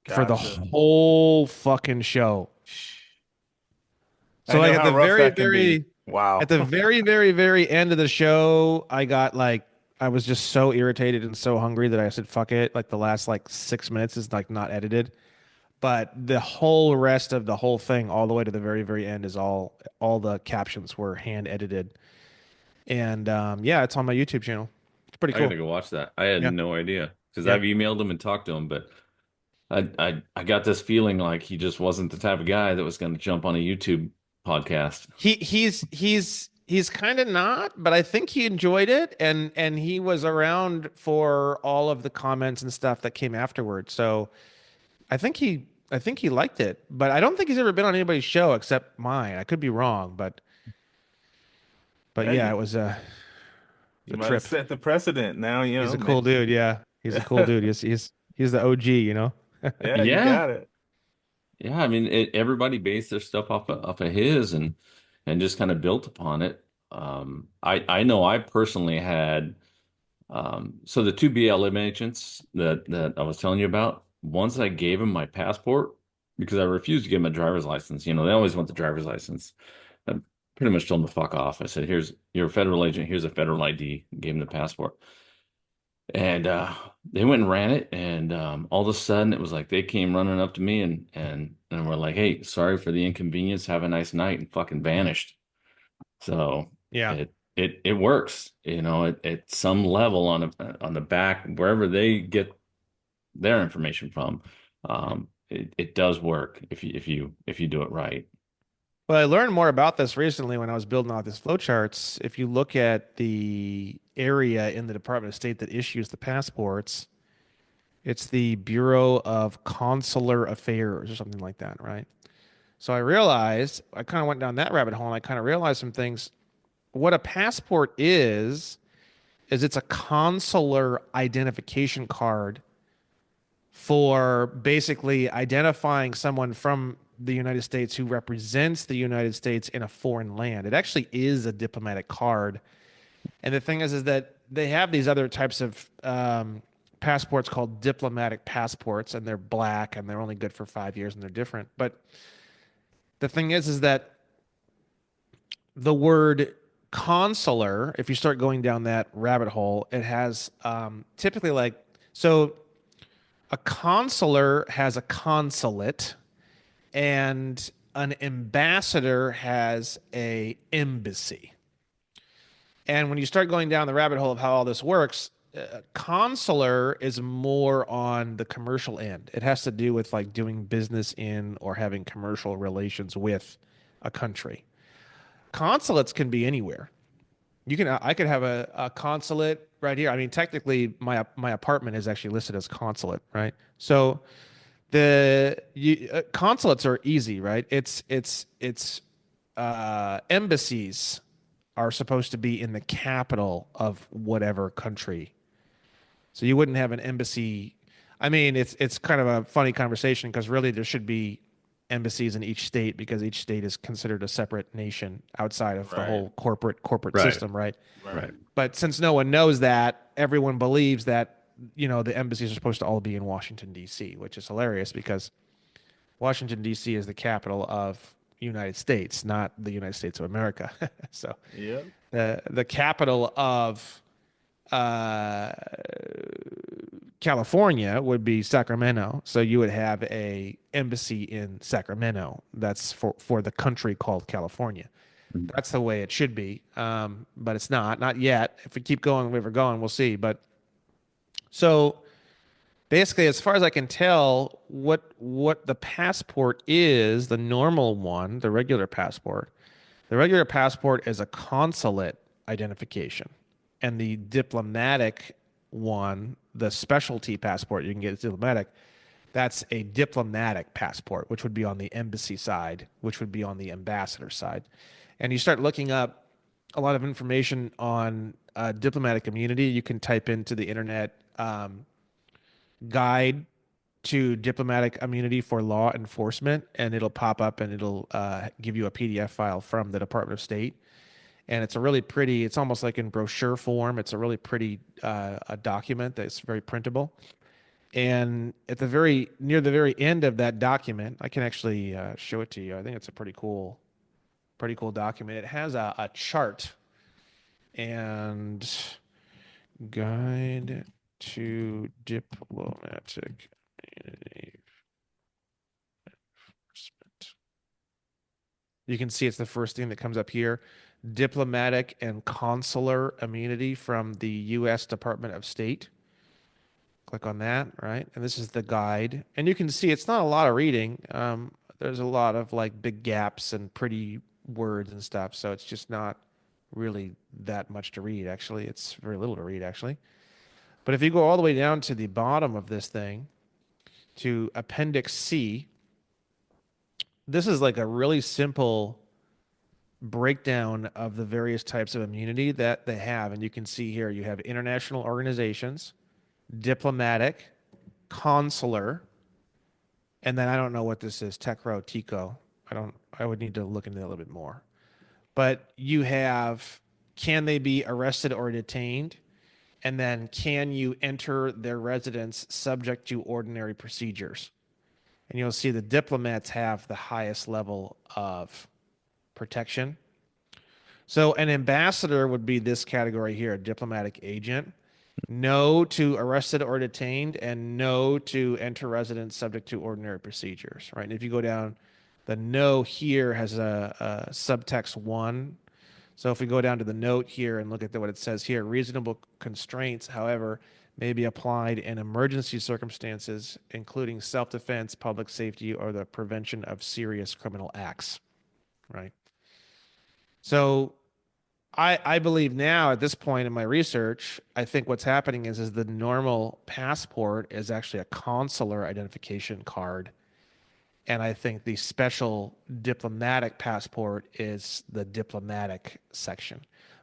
for the
Gotcha.
whole fucking show.
I
So
know
like
how rough that can be.
at
Wow.
the very end of the show, I was just so irritated and so hungry that I said fuck it. Like the last like 6 minutes is like not edited. But the whole rest of the whole thing, all the way to the very end, is all the captions were hand edited, and yeah, it's on my YouTube channel. It's pretty
I gotta
cool.
go watch that. I had
Yeah,
no idea because
yeah.
I've emailed him and talked to him, but I got this feeling like he just wasn't the type of guy that was going to jump on a YouTube podcast.
He's kind of not, but I think he enjoyed it, and he was around for all of the comments and stuff that came afterward. So I think he liked it, but I don't think he's ever been on anybody's show except mine. I could be wrong, but
Yeah,
yeah,
you,
it was
you
a
might have
trip.
set the precedent. Now,
He's a cool dude. Yeah, he's a cool dude. He's the OG. You know.
yeah, you
Yeah,
got it.
yeah. I mean, everybody based their stuff off of his and just kind of built upon it. I know I personally had so the two BLM agents that I was telling you about. Once I gave them my passport because I refused to give them a driver's license. You know, they always want the driver's license. I pretty much told them to fuck off. I said, "Here's you're a federal agent. Here's a federal ID." Gave them the passport. And they went and ran it, and all of a sudden it was like they came running up to me and were like, "Hey, sorry for the inconvenience. Have a nice night," and fucking vanished. So
Yeah.
it works, you know, at some level on the back wherever they get their information from. It does work if you do it right.
Well, I learned more about this recently when I was building out these flowcharts. If you look at the area in the Department of State that issues the passports, it's the Bureau of Consular Affairs or something like that, right? So I kind of went down that rabbit hole and I kind of realized some things. What a passport is it's a consular identification card for basically identifying someone from the United States who represents the United States in a foreign land. It actually is a diplomatic card. And the thing is that they have these other types of passports called diplomatic passports, and they're black and they're only good for 5 years and they're different. But the thing is that the word consular, if you start going down that rabbit hole, it has typically like, so a consular has a consulate, and an ambassador has a embassy. And when you start going down the rabbit hole of how all this works, consular is more on the commercial end. It has to do with like doing business in or having commercial relations with a country. Consulates can be anywhere. I could have a consulate right here. I mean, technically, my apartment is actually listed as consulate, right? So consulates are easy, right? It's embassies are supposed to be in the capital of whatever country. So you wouldn't have an embassy. I mean, it's kind of a funny conversation because really there should be embassies in each state because each state is considered a separate nation outside of the
Right.
whole corporate
Right.
system, right?
Right.
But since no one knows that, everyone believes that, the embassies are supposed to all be in Washington, D.C., which is hilarious because Washington, D.C. is the capital of United States, not the United States of America. So
Yeah.
the capital of uh, California would be Sacramento. So you would have a embassy in Sacramento. That's for the country called California. That's the way it should be. But it's not yet. If we keep going the way we're going, we'll see. But so basically, as far as I can tell, what the passport is, the normal one, the regular passport is a consulate identification, and the diplomatic one, the specialty passport you can get is diplomatic. That's a diplomatic passport, which would be on the embassy side, which would be on the ambassador side. And you start looking up a lot of information on diplomatic immunity. You can type into the internet guide to diplomatic immunity for law enforcement, and it'll pop up and it'll give you a PDF file from the Department of State. And it's a really pretty, it's almost like in brochure form. It's a really pretty a document that's very printable. And at the very near the very end of that document, I can actually show it to you. I think it's a pretty cool document. It has a chart and guide to diplomatic immunity enforcement. You can see it's the first thing that comes up here. Diplomatic and consular immunity from the U.S. Department of State. Click on that, right? And this is the guide. And you can see it's not a lot of reading. There's a lot of like big gaps and pretty words and stuff. So it's just not really that much to read, actually. It's very little to read, actually. But if you go all the way down to the bottom of this thing, to Appendix C, this is like a really simple breakdown of the various types of immunity that they have. And you can see here you have international organizations, diplomatic, consular, and then I don't know what this is, Tecro, Tico. I would need to look into that a little bit more. But you have, can they be arrested or detained? And then can you enter their residence subject to ordinary procedures? And you'll see the diplomats have the highest level of protection. So an ambassador would be this category here, a diplomatic agent. No to arrested or detained, and no to enter residence subject to ordinary procedures, right? And if you go down, the no here has a subtext 1. So if we go down to the note here and look at what it says here, reasonable constraints, however, may be applied in emergency circumstances, including self-defense, public safety, or the prevention of serious criminal acts, right? So I believe now at this point in my research, I think what's happening is the normal passport is actually a consular identification card. And I think the special diplomatic passport is the diplomatic section.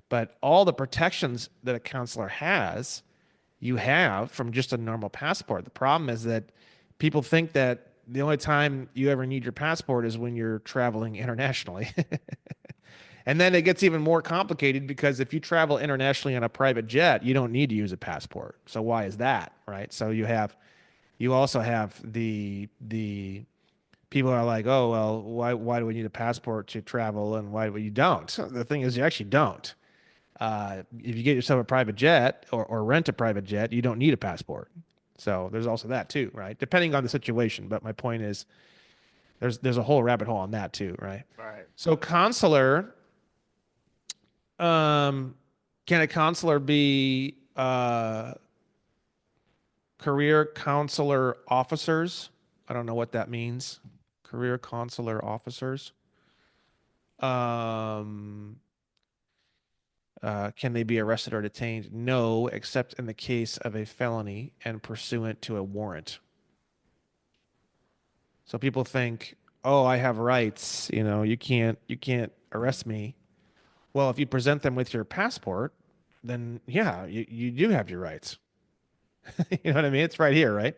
But all the protections that a consular has, you have from just a normal passport. The problem is that people think that the only time you ever need your passport is when you're traveling internationally. And then it gets even more complicated because if you travel internationally on a private jet, you don't need to use a passport. So why is that, right? So you also have the people are like, oh well, why do we need a passport to travel, and why you don't? The thing is, you actually don't. If you get yourself a private jet or rent a private jet, you don't need a passport. So there's also that too, right? Depending on the situation. But my point is, there's a whole rabbit hole on that too, right?
Right.
So consular. Can a counselor be career counselor officers? I don't know what that means. Career consular officers. Can they be arrested or detained? No, except in the case of a felony and pursuant to a warrant. So people think, oh, I have rights. You can't arrest me. Well, if you present them with your passport, then yeah, you do have your rights. You know what I mean? It's right here, right?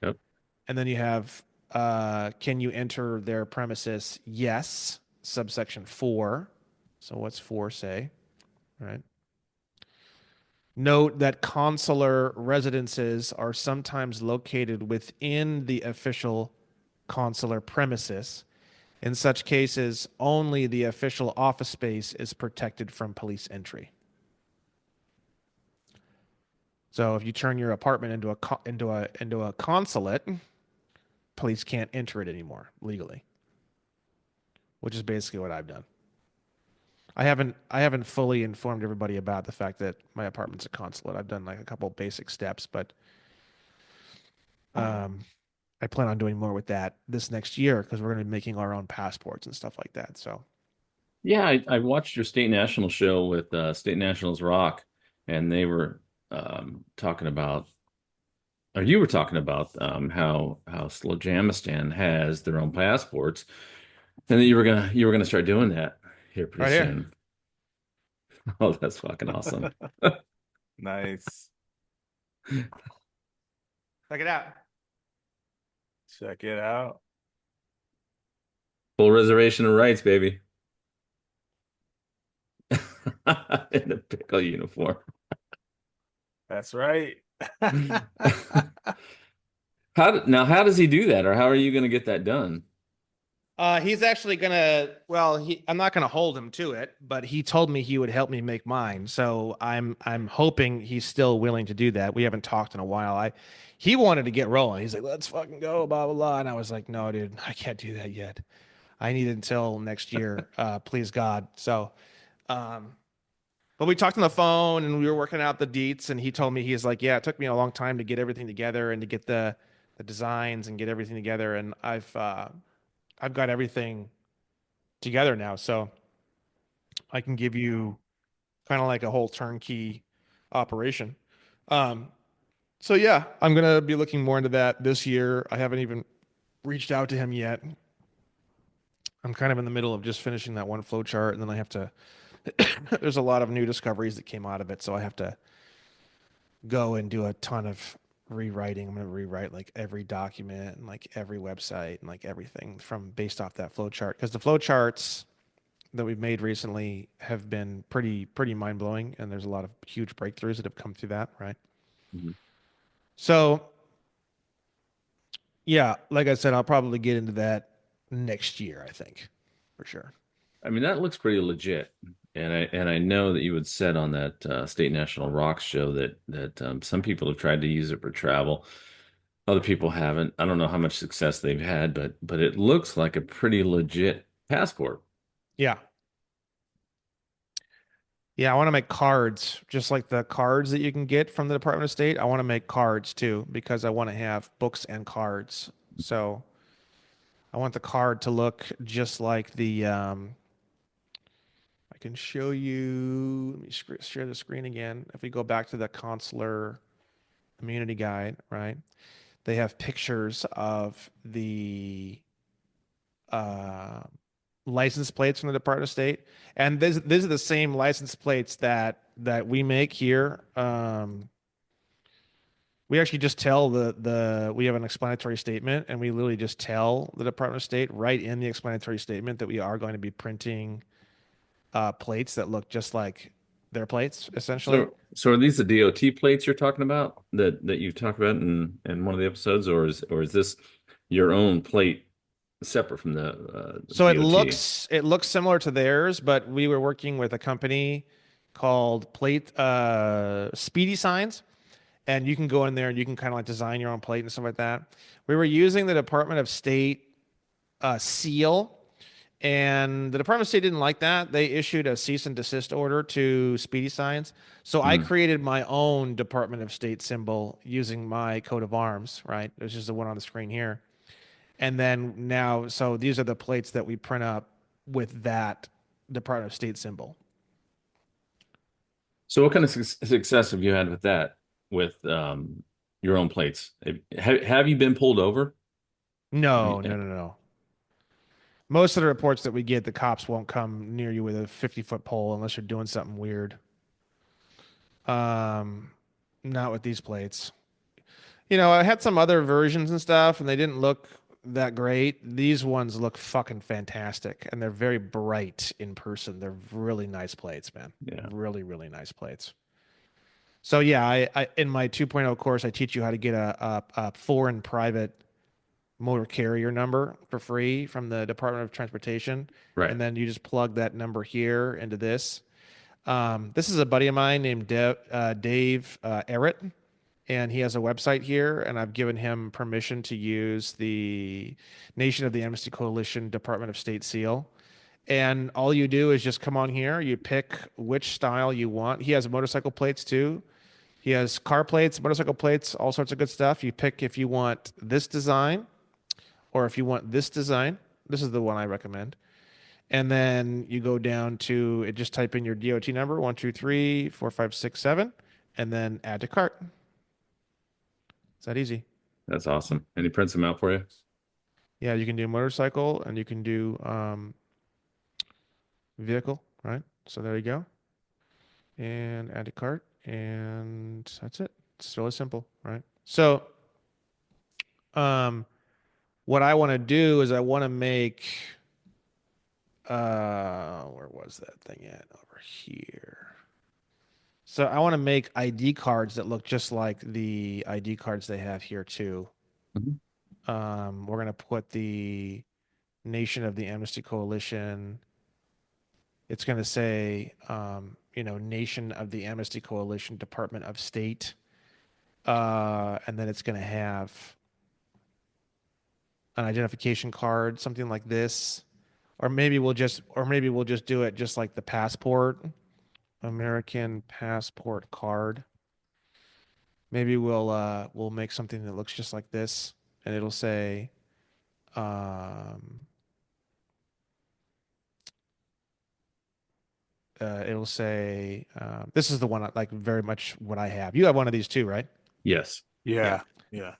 Yep.
And then you have, can you enter their premises? Yes, subsection 4. So what's 4 say? Right. Note that consular residences are sometimes located within the official consular premises. In such cases, only the official office space is protected from police entry. So if you turn your apartment into a consulate, police can't enter it anymore legally, which is basically what I've done. I haven't fully informed everybody about the fact that my apartment's a consulate. I've done like a couple basic steps, but I plan on doing more with that this next year because we're going to be making our own passports and stuff like that. So
Yeah, I watched your State National show with State Nationals Rock, and they were talking about, or you were talking about how Slojamistan has their own passports, and that you were gonna start doing that here pretty
right here,
soon. Oh, that's fucking awesome.
Nice.
check it out.
Check it out.
Full reservation of rights, baby. In a pickle uniform.
That's right.
How does he do that, or how are you going to get that done?
He's actually gonna, well, I'm not gonna hold him to it, but he told me he would help me make mine. So I'm hoping he's still willing to do that. We haven't talked in a while. He wanted to get rolling. He's like, let's fucking go, blah blah blah. And I was like, no, dude, I can't do that yet. I need it until next year, please God. So, um, but we talked on the phone and we were working out the deets, and he told me he's like, yeah, it took me a long time to get everything together and to get the designs and get everything together, and I've got everything together now, so I can give you kind of like a whole turnkey operation. Um, so yeah, I'm gonna be looking more into that this year. I haven't even reached out to him yet. I'm kind of in the middle of just finishing that one flow chart, and then I have to. There's a lot of new discoveries that came out of it, so I have to go and do a ton of rewriting. I'm gonna rewrite like every document and like every website and like everything from based off that flow chart, because the flow charts that we've made recently have been pretty mind blowing, and there's a lot of huge breakthroughs that have come through that, right?
Mhm.
So yeah, like I said, I'll probably get into that next year, I think, for sure.
I mean, that looks pretty legit. And I know that you had said on that State National Rock show that some people have tried to use it for travel. Other people haven't. I don't know how much success they've had, but it looks like a pretty legit passport.
Yeah. Yeah, I want to make cards, just like the cards that you can get from the Department of State. I want to make cards too, because I want to have books and cards. So I want the card to look just like I can show you, let me share the screen again. If we go back to the consular immunity guide, right? They have pictures of the uh, license plates from the Department of State, and these are the same license plates that we make here. We actually just tell the we have an explanatory statement, and we literally just tell the Department of State right in the explanatory statement that we are going to be printing plates that look just like their plates, essentially.
So are these the DOT plates you're talking about that you talked about in one of the episodes, or is this your own plate separate from the
So
DOT?
it looks similar to theirs, but we were working with a company called Plate Speedy Signs, and you can go in there and you can kind of like design your own plate and stuff like that. We were using the Department of State seal, and the Department of State didn't like that. They issued a cease and desist order to Speedy Signs. So I
Hmm.
created my own Department of State symbol using my coat of arms, right? This is the one on the screen here. And then now, so these are the plates that we print up with that Department of State symbol.
So what kind of success have you had with that, with your own plates? Have you been pulled over? Have you,
No, no, no, no. Most of the reports that we get, the cops won't come near you with a 50-foot pole unless you're doing something weird. Um, Not with these plates. I had some other versions and stuff, and they didn't look that great. These ones look fucking fantastic, and they're very bright in person. They're really nice plates, man.
yeah.
Really, really nice plates. So yeah, I in my 2.0 course, I teach you how to get a foreign private motor carrier number for free from the Department of Transportation,
Right.
and then you just plug that number here into this. This is a buddy of mine named Dave Errett, and he has a website here, and I've given him permission to use the Nation of the Amnesty Coalition Department of State seal. And all you do is just come on here, you pick which style you want. He has motorcycle plates too. He has car plates, motorcycle plates, all sorts of good stuff. You pick if you want this design or if you want this design. This is the one I recommend. And then you go down to it, just type in your DOT number 1234567, and then add to cart. It's that easy.
That's awesome. And he prints them out for you?
Yeah, you can do motorcycle and you can do vehicle, right? So there you go. And add to cart, and that's it. It's really simple, right? So, um, what I want to do is I want to make where was that thing at? Over here. So I want to make ID cards that look just like the ID cards they have here too.
Mhm.
We're gonna put the Nation of the Amnesty Coalition. It's gonna say, Nation of the Amnesty Coalition, Department of State, and then it's gonna have an identification card, something like this, or maybe we'll just do it just like the passport, American passport card. Maybe we'll make something that looks just like this, and um, it'll say this is the one like very much what I have. You have one of these too, right?
Yes.
Yeah.
Yeah. Yeah.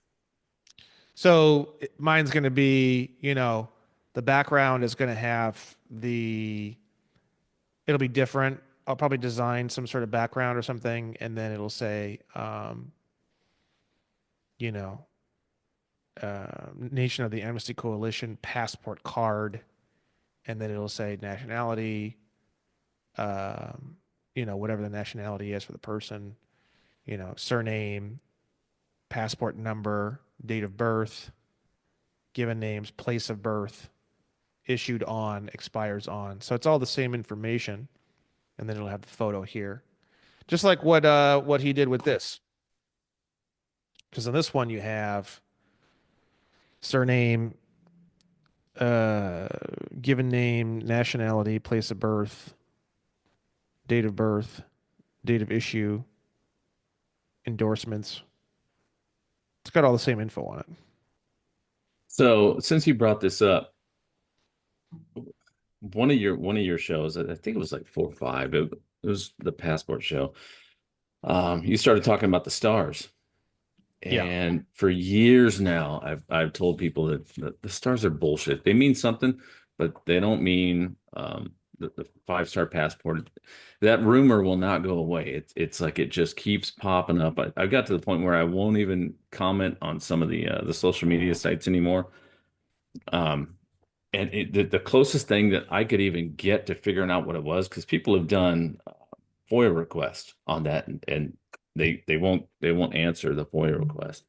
So mine's going to be, the background is going to have it'll be different. I'll probably design some sort of background or something, and then it'll say, you know, Nation of the Amnesty Coalition passport card, and then it'll say nationality, whatever the nationality is for the person, surname, passport number, date of birth, given names, place of birth, issued on, expires on. So it's all the same information, and then it'll have the photo here, just like what he did with this. Because on this one you have surname, uh, given name, nationality, place of birth, date of issue, endorsements. It's got all the same info on it.
So since you brought this up, one of your shows, I think it was like 4 or 5. It was the passport show. You started talking about the stars.
Yeah,
And for years now, I've told people that the stars are bullshit. They mean something, but they don't mean the 5-star passport. That rumor will not go away. It's like it just keeps popping up. I got to the point where I won't even comment on some of the social media sites anymore. Um, and the closest thing that I could even get to figuring out what it was, because people have done FOIA requests on that, and they won't answer the FOIA request.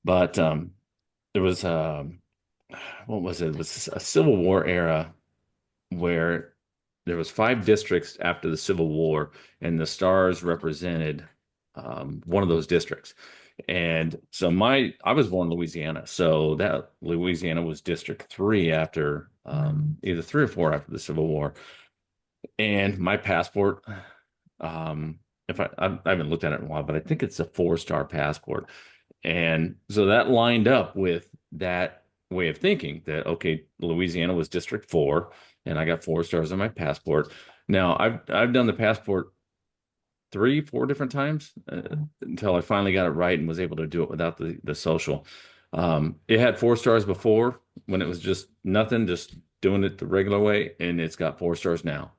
But there was what was it? It was a Civil War era where there was 5 districts after the Civil War, and the stars represented one of those districts. And so I was born in Louisiana, so that Louisiana was District 3 after either 3 or 4 after the Civil War. And my passport, if I haven't looked at it in a while, but I think it's a 4-star passport. And so that lined up with that way of thinking that, okay, Louisiana was District 4, and I got 4 stars on my passport. Now I've done the passport 3, 4 different times until I finally got it right and was able to do it without the social. It had 4 stars before when it was just nothing, just doing it the regular way, and it's got 4 stars now.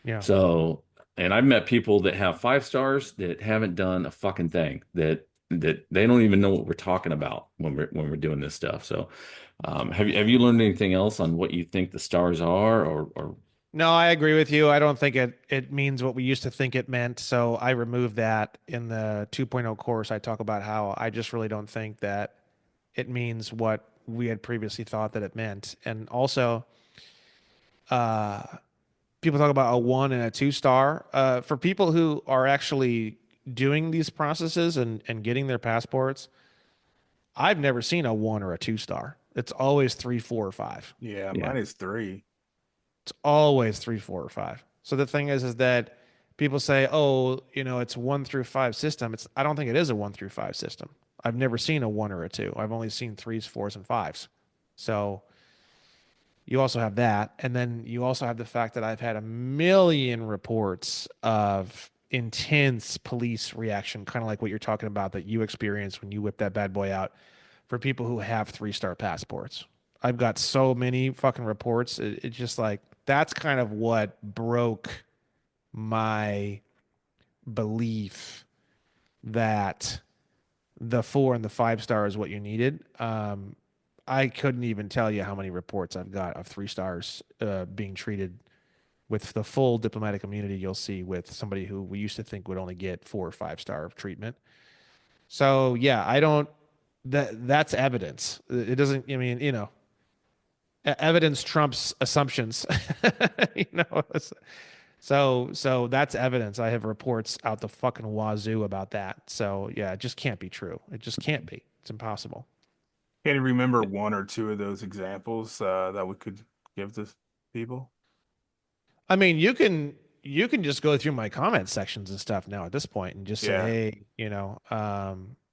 yeah.
So, and I've met people that have 5 stars that haven't done a fucking thing, that they don't even know what we're talking about when we're doing this stuff. So, have you learned anything else on what you think the stars are, or
No, I agree with you. I don't think it means what we used to think it meant. So I removed that in the 2.0 course. I talk about how I just really don't think that it means what we had previously thought that it meant. And also, uh, people talk about a 1 and a 2 star. For people who are actually doing these processes and getting their passports, I've never seen a 1 or a 2 star. It's always 3, 4, or 5.
Yeah.
yeah.
Mine is 3.
It's always 3, 4, or 5. So the thing is that people say, oh, it's 1 through 5 system. I don't think it is a 1 through 5 system. I've never seen a 1 or a 2. I've only seen threes, fours, and fives. So you also have that. And then you also have the fact that I've had a million reports of intense police reaction, kind of like what you're talking about that you experienced when you whipped that bad boy out for people who have 3-star passports. I've got so many fucking reports. It's just like that's kind of what broke my belief that the 4 and the 5 star is what you needed. I couldn't even tell you how many reports I've got of 3 stars being treated with the full diplomatic immunity you'll see with somebody who we used to think would only get 4 or 5 star treatment. So yeah, I don't. That's evidence. It doesn't. I mean, evidence trumps assumptions. you know. So that's evidence. I have reports out the fucking wazoo about that. So yeah, it just can't be true. It just can't be. It's impossible.
Can you remember one or two of those examples that we could give to people?
I mean, you can just go through my comment sections and stuff now at this point and just say,
Yeah.
hey,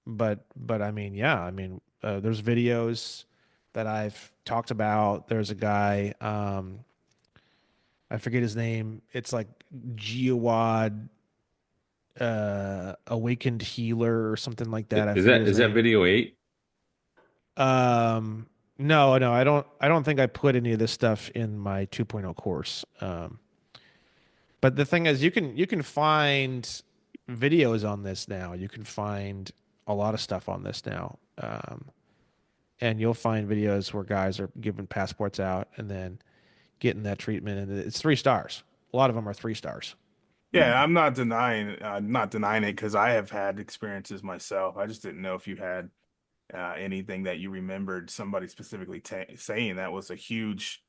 but I mean, yeah, I mean, there's videos that I've talked about. There's a guy, I forget his name. It's like Geowad Awakened Healer or something like that. I forget his
Is that
name.
video 8?
Um, no, I don't think I put any of this stuff in my 2.0 course. But the thing is, you can find videos on this now. You can find a lot of stuff on this now, and you'll find videos where guys are giving passports out and then getting that treatment, and it's 3 stars. A lot of them are 3 stars.
Yeah, I'm not denying it because I have had experiences myself. I just didn't know if you had anything that you remembered somebody specifically ta saying that was a huge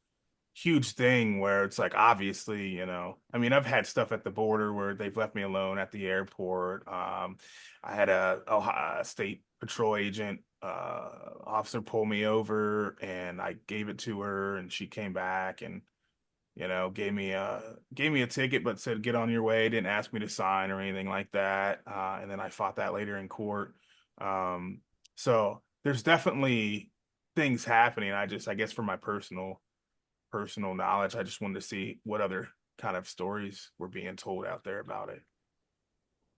thing where it's like obviously, I mean, I've had stuff at the border where they've left me alone at the airport. I had a Ohio State Patrol agent officer pull me over and I gave it to her and she came back and gave me a ticket, but said get on your way. Didn't ask me to sign or anything like that. And then I fought that later in court. So there's definitely things happening. I guess for my personal knowledge, I just wanted to see what other kind of stories were being told out there about it.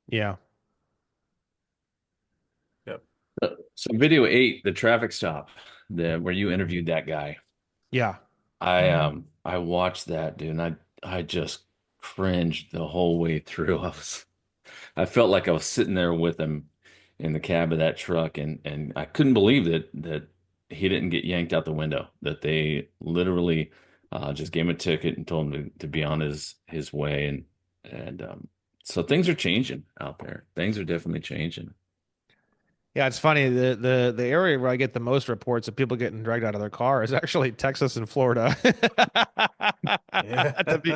Yeah,
Yep.
So video 8, the traffic stop, the where you interviewed that guy.
yeah,
I watched that, dude, and I just cringed the whole way through. I felt like I was sitting there with him in the cab of that truck, and I couldn't believe that he didn't get yanked out the window. That they literally just gave him a ticket and told him to be on his way, and so things are changing out there. Things are definitely changing.
yeah. It's funny. The area where I get the most reports of people getting dragged out of their car is actually Texas and Florida.
Yeah.
To be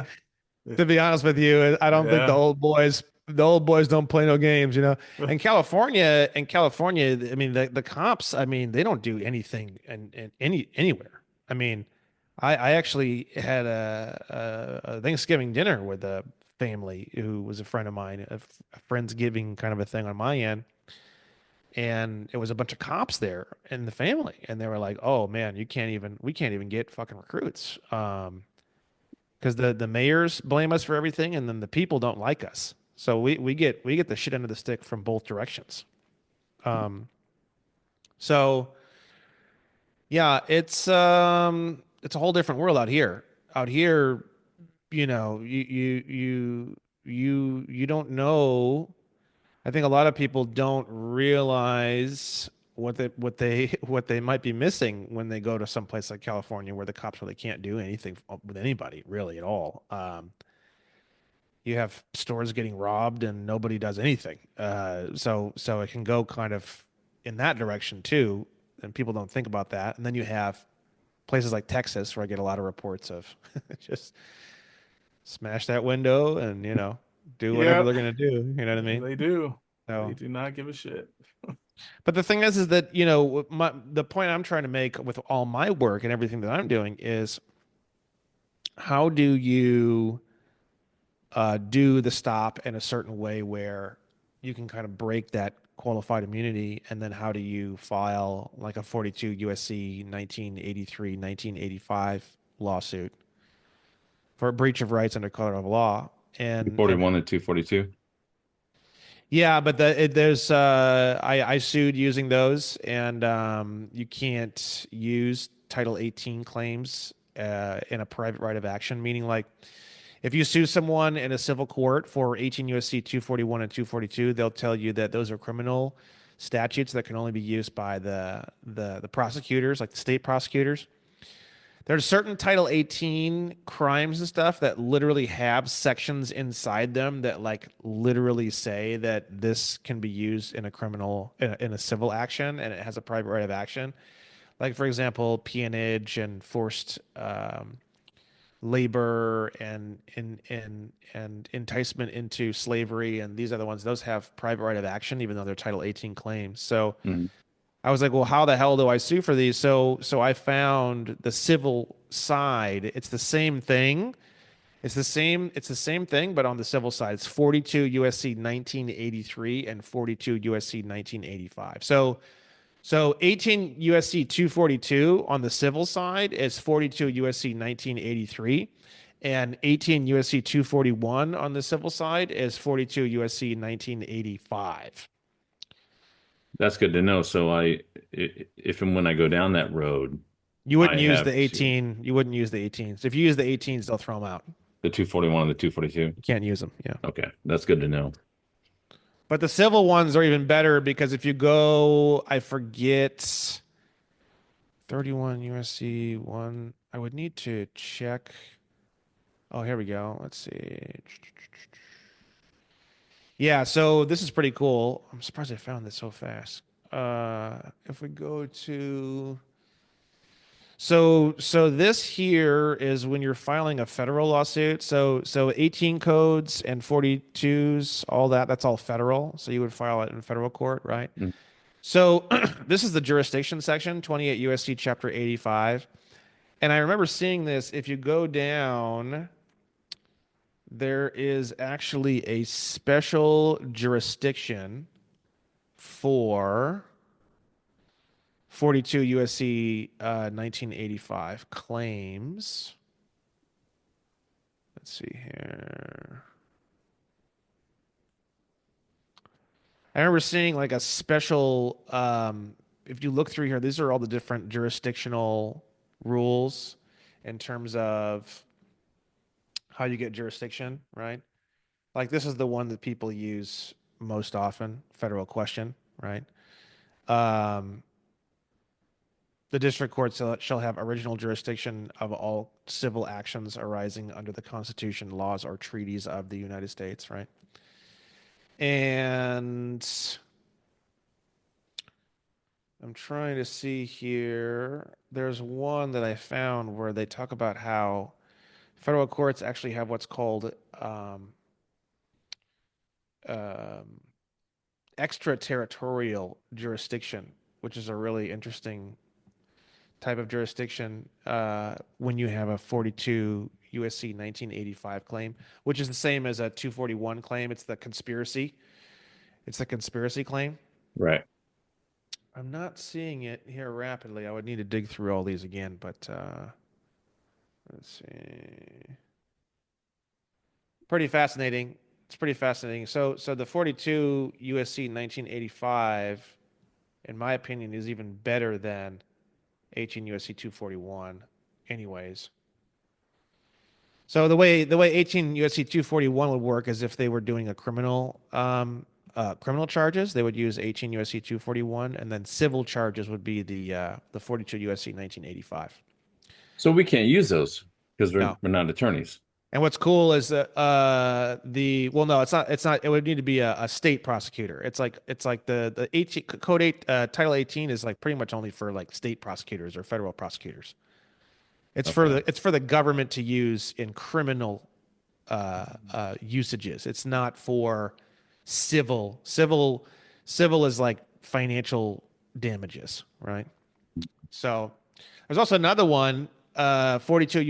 to be honest with you, I don't think
Yeah.
the old boys don't play no games. In California, I mean the cops, I mean, they don't do anything anywhere. I mean, I actually had a Thanksgiving dinner with a family who was a friend of mine, a friendsgiving kind of a thing on my end, and it was a bunch of cops there in the family, and they were like, "Oh man, we can't even get fucking recruits." Because the mayors blame us for everything, and then the people don't like us. So we get the shit end of the stick from both directions. Um, so yeah, it's a whole different world out here. Out here, you don't know. I think a lot of people don't realize what they might be missing when they go to some place like California where the cops really can't do anything with anybody really at all. You have stores getting robbed and nobody does anything. So it can go kind of in that direction too, and people don't think about that. And then you have places like Texas where I get a lot of reports of just smash that window and do whatever
Yep.
they're gonna do. You know what I mean?
They do. They
So,
do not give a shit.
but the thing is that the point I'm trying to make with all my work and everything that I'm doing is how do you do the stop in a certain way where you can kind of break that qualified immunity, and then how do you file like a 42 USC 1983 1985 lawsuit for a breach of rights under color of law? And
41 and 242.
yeah, but there's I sued using those, and you can't use Title 18 claims in a private right of action, meaning like if you sue someone in a civil court for 18 USC 241 and 242, they'll tell you that those are criminal statutes that can only be used by the prosecutors, like the state prosecutors. There's certain Title 18 crimes and stuff that literally have sections inside them that like literally say that this can be used in a criminal in a civil action, and it has a private right of action. Like for example, peonage and forced labor and enticement into slavery, and these are the ones, those have private right of action even though they're Title 18 claims. So
Mhm.
I was like, well, how the hell do I sue for these? So I found the civil side. It's the same thing. It's the same thing, but on the civil side, it's 42 USC 1983 and 42 USC 1985. So 18 USC 242 on the civil side is 42 USC 1983, and 18 USC 241 on the civil side is 42 USC 1985.
That's good to know. So if and when I go down that road,
You
I
wouldn't use the
have to
18. You wouldn't use the 18s. If you use the 18s, they'll throw them out.
the 241 and the 242.
You can't use them. Yeah.
Okay, that's good to know.
But the civil ones are even better because if you go, I forget, 31 USC 1, I would need to check. Oh, here we go. Let's see. Yeah, so this is pretty cool. I'm surprised I found this so fast. If we go to so this here is when you're filing a federal lawsuit. So 18 codes and 42s, all that's all federal. So you would file it in federal court, right?
Mm.
So this is the jurisdiction section, 28 USC chapter 85. And I remember seeing this. If you go down, there is actually a special jurisdiction for 42 USC 1985 claims. Let's see here. I remember seeing like a special, if you look through here, these are all the different jurisdictional rules in terms of how you get jurisdiction, right? Like this is the one that people use most often, federal question, right? Um, the district court shall have original jurisdiction of all civil actions arising under the Constitution, laws, or treaties of the United States, right? And I'm trying to see here. There's one that I found where they talk about how federal courts actually have what's called um, extraterritorial jurisdiction, which is a really interesting type of jurisdiction when you have a 42 USC 1985 claim, which is the same as a 241 claim. It's the conspiracy. It's the conspiracy claim.
Right.
I'm not seeing it here rapidly. I would need to dig through all these again, but let's see. Pretty fascinating. It's pretty fascinating. So the 42 USC 1985, in my opinion, is even better than 18 USC 241 anyways. So the way 18 USC 241 would work is if they were doing a criminal charges, they would use 18 USC 241, and then civil charges would be the 42 USC 1985.
So we can't use those because
No.
we're not attorneys.
And what's cool is that no, it's not. It would need to be a state prosecutor. It's like the 18 code 8 Title 18 is like pretty much only for like state prosecutors or federal prosecutors. It's for the government to use in criminal usages. It's not for civil. Civil is like financial damages, right? So there's also another one, 42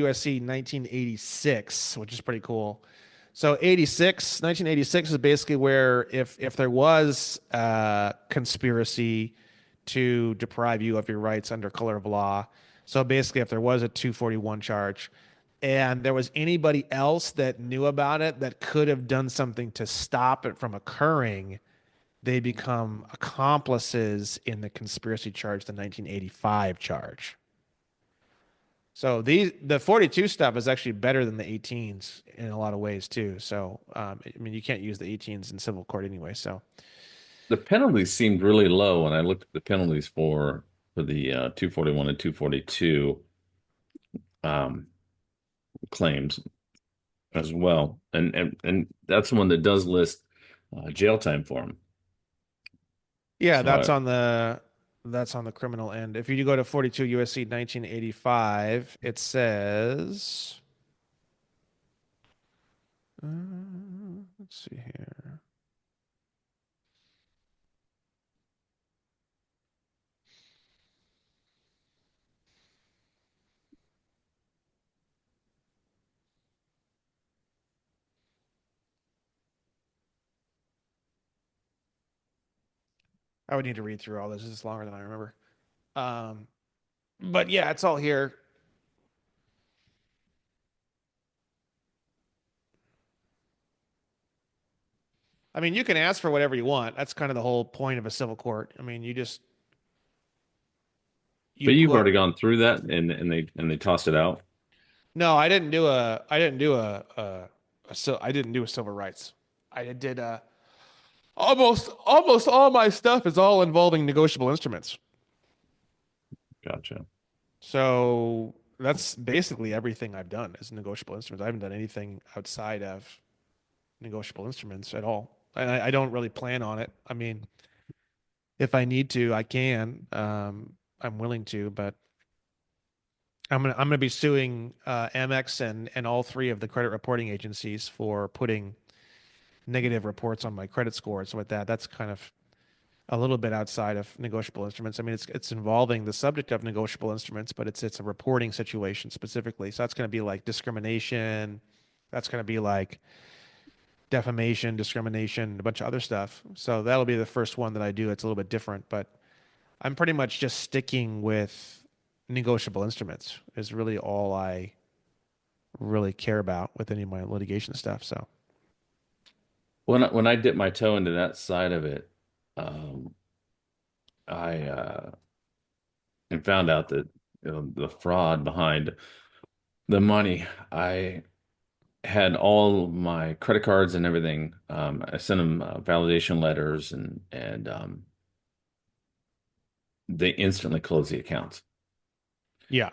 USC 1986, which is pretty cool. So 1986 is basically where if there was conspiracy to deprive you of your rights under color of law. So basically, if there was a 241 charge and there was anybody else that knew about it that could have done something to stop it from occurring, they become accomplices in the conspiracy charge, the 1985 charge. So the 42 stuff is actually better than the 18s in a lot of ways too. So I mean, you can't use the 18s in civil court anyway. So
the penalties seemed really low when I looked at the penalties for the 241 and 242 um, claims as well, and that's the one that does list jail time for them.
Yeah,
So
that's on the criminal end. If you go to 42 USC 1985, it says let's see here. I would need to read through all this. This is longer than I remember. Um, but yeah, it's all here. I mean, you can ask for whatever you want. That's kind of the whole point of a civil court. I mean, you
but you've
put
already gone through that, and they tossed it out.
no, I didn't do so I didn't do a civil rights. I did almost all my stuff is all involving negotiable instruments.
Gotcha.
So that's basically everything I've done is negotiable instruments. I haven't done anything outside of negotiable instruments at all. And I don't really plan on it. I mean, if I need to, I can. I'm willing to, but I'm gonna be suing Amex and all three of the credit reporting agencies for putting negative reports on my credit score. So with that, that's kind of a little bit outside of negotiable instruments. I mean, it's involving the subject of negotiable instruments, but it's a reporting situation specifically. So that's going to be like discrimination. That's going to be like defamation, discrimination, a bunch of other stuff. So that'll be the first one that I do. It's a little bit different, but I'm pretty much just sticking with negotiable instruments is really all I really care about with any of my litigation stuff. So
When I dip my toe into that side of it, um, I and found out that the fraud behind the money. I had all my credit cards and everything. I sent them validation letters, and they instantly closed the accounts.
yeah.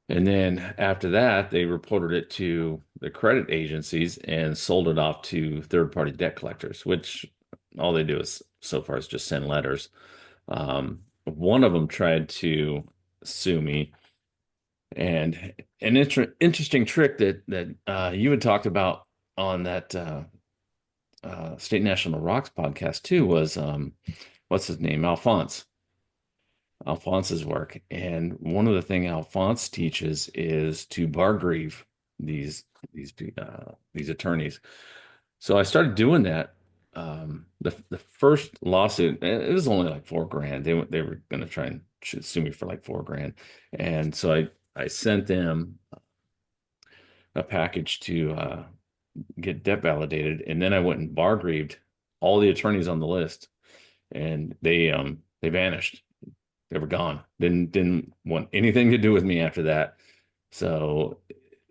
And then after that, they reported it to the credit agencies and sold it off to third-party debt collectors, which all they do is so far is just send letters. One of them tried to sue me, and an interesting trick that you had talked about on that State National Rocks podcast too was what's his name? Alphonse's work. And one of the things Alphonse teaches is to bar grieve these attorneys. So I started doing that. The first lawsuit, it was only like 4 grand. They were going to try and sue me for like 4 grand, and so I sent them a package to get debt validated, and then I went and bar grieved all the attorneys on the list, and they vanished. They were gone. Didn't want anything to do with me after that. So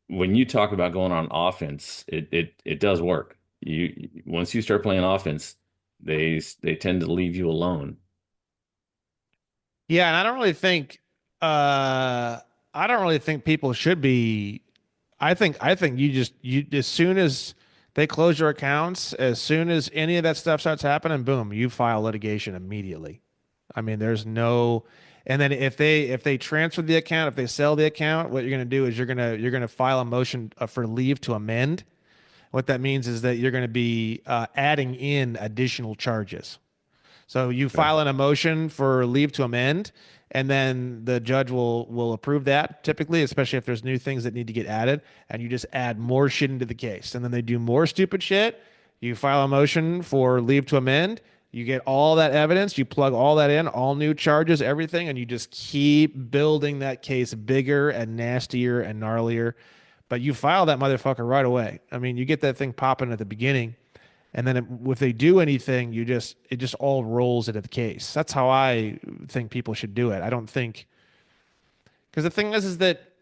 when you talk about going on offense, it does work. You once you start playing offense, they tend to leave you alone.
Yeah, and I don't really think people should be I think you as soon as they close your accounts, as soon as any of that stuff starts happening, boom, you file litigation immediately. I mean, there's no and then if they transfer the account, if they sell the account, what you're going to do is you're going to file a motion for leave to amend. What that means is that you're going to be adding in additional charges. So you
Okay.
file an motion for leave to amend, and then the judge will approve that typically, especially if there's new things that need to get added, and you just add more shit into the case. And then they do more stupid shit. You file a motion for leave to amend. You get all that evidence, you plug all that in, all new charges, everything, and you just keep building that case bigger and nastier and gnarlier. But you file that motherfucker right away. I mean, you get that thing popping at the beginning, and then if they do anything, it just all rolls into the case. That's how I think people should do it. I don't think because the thing is that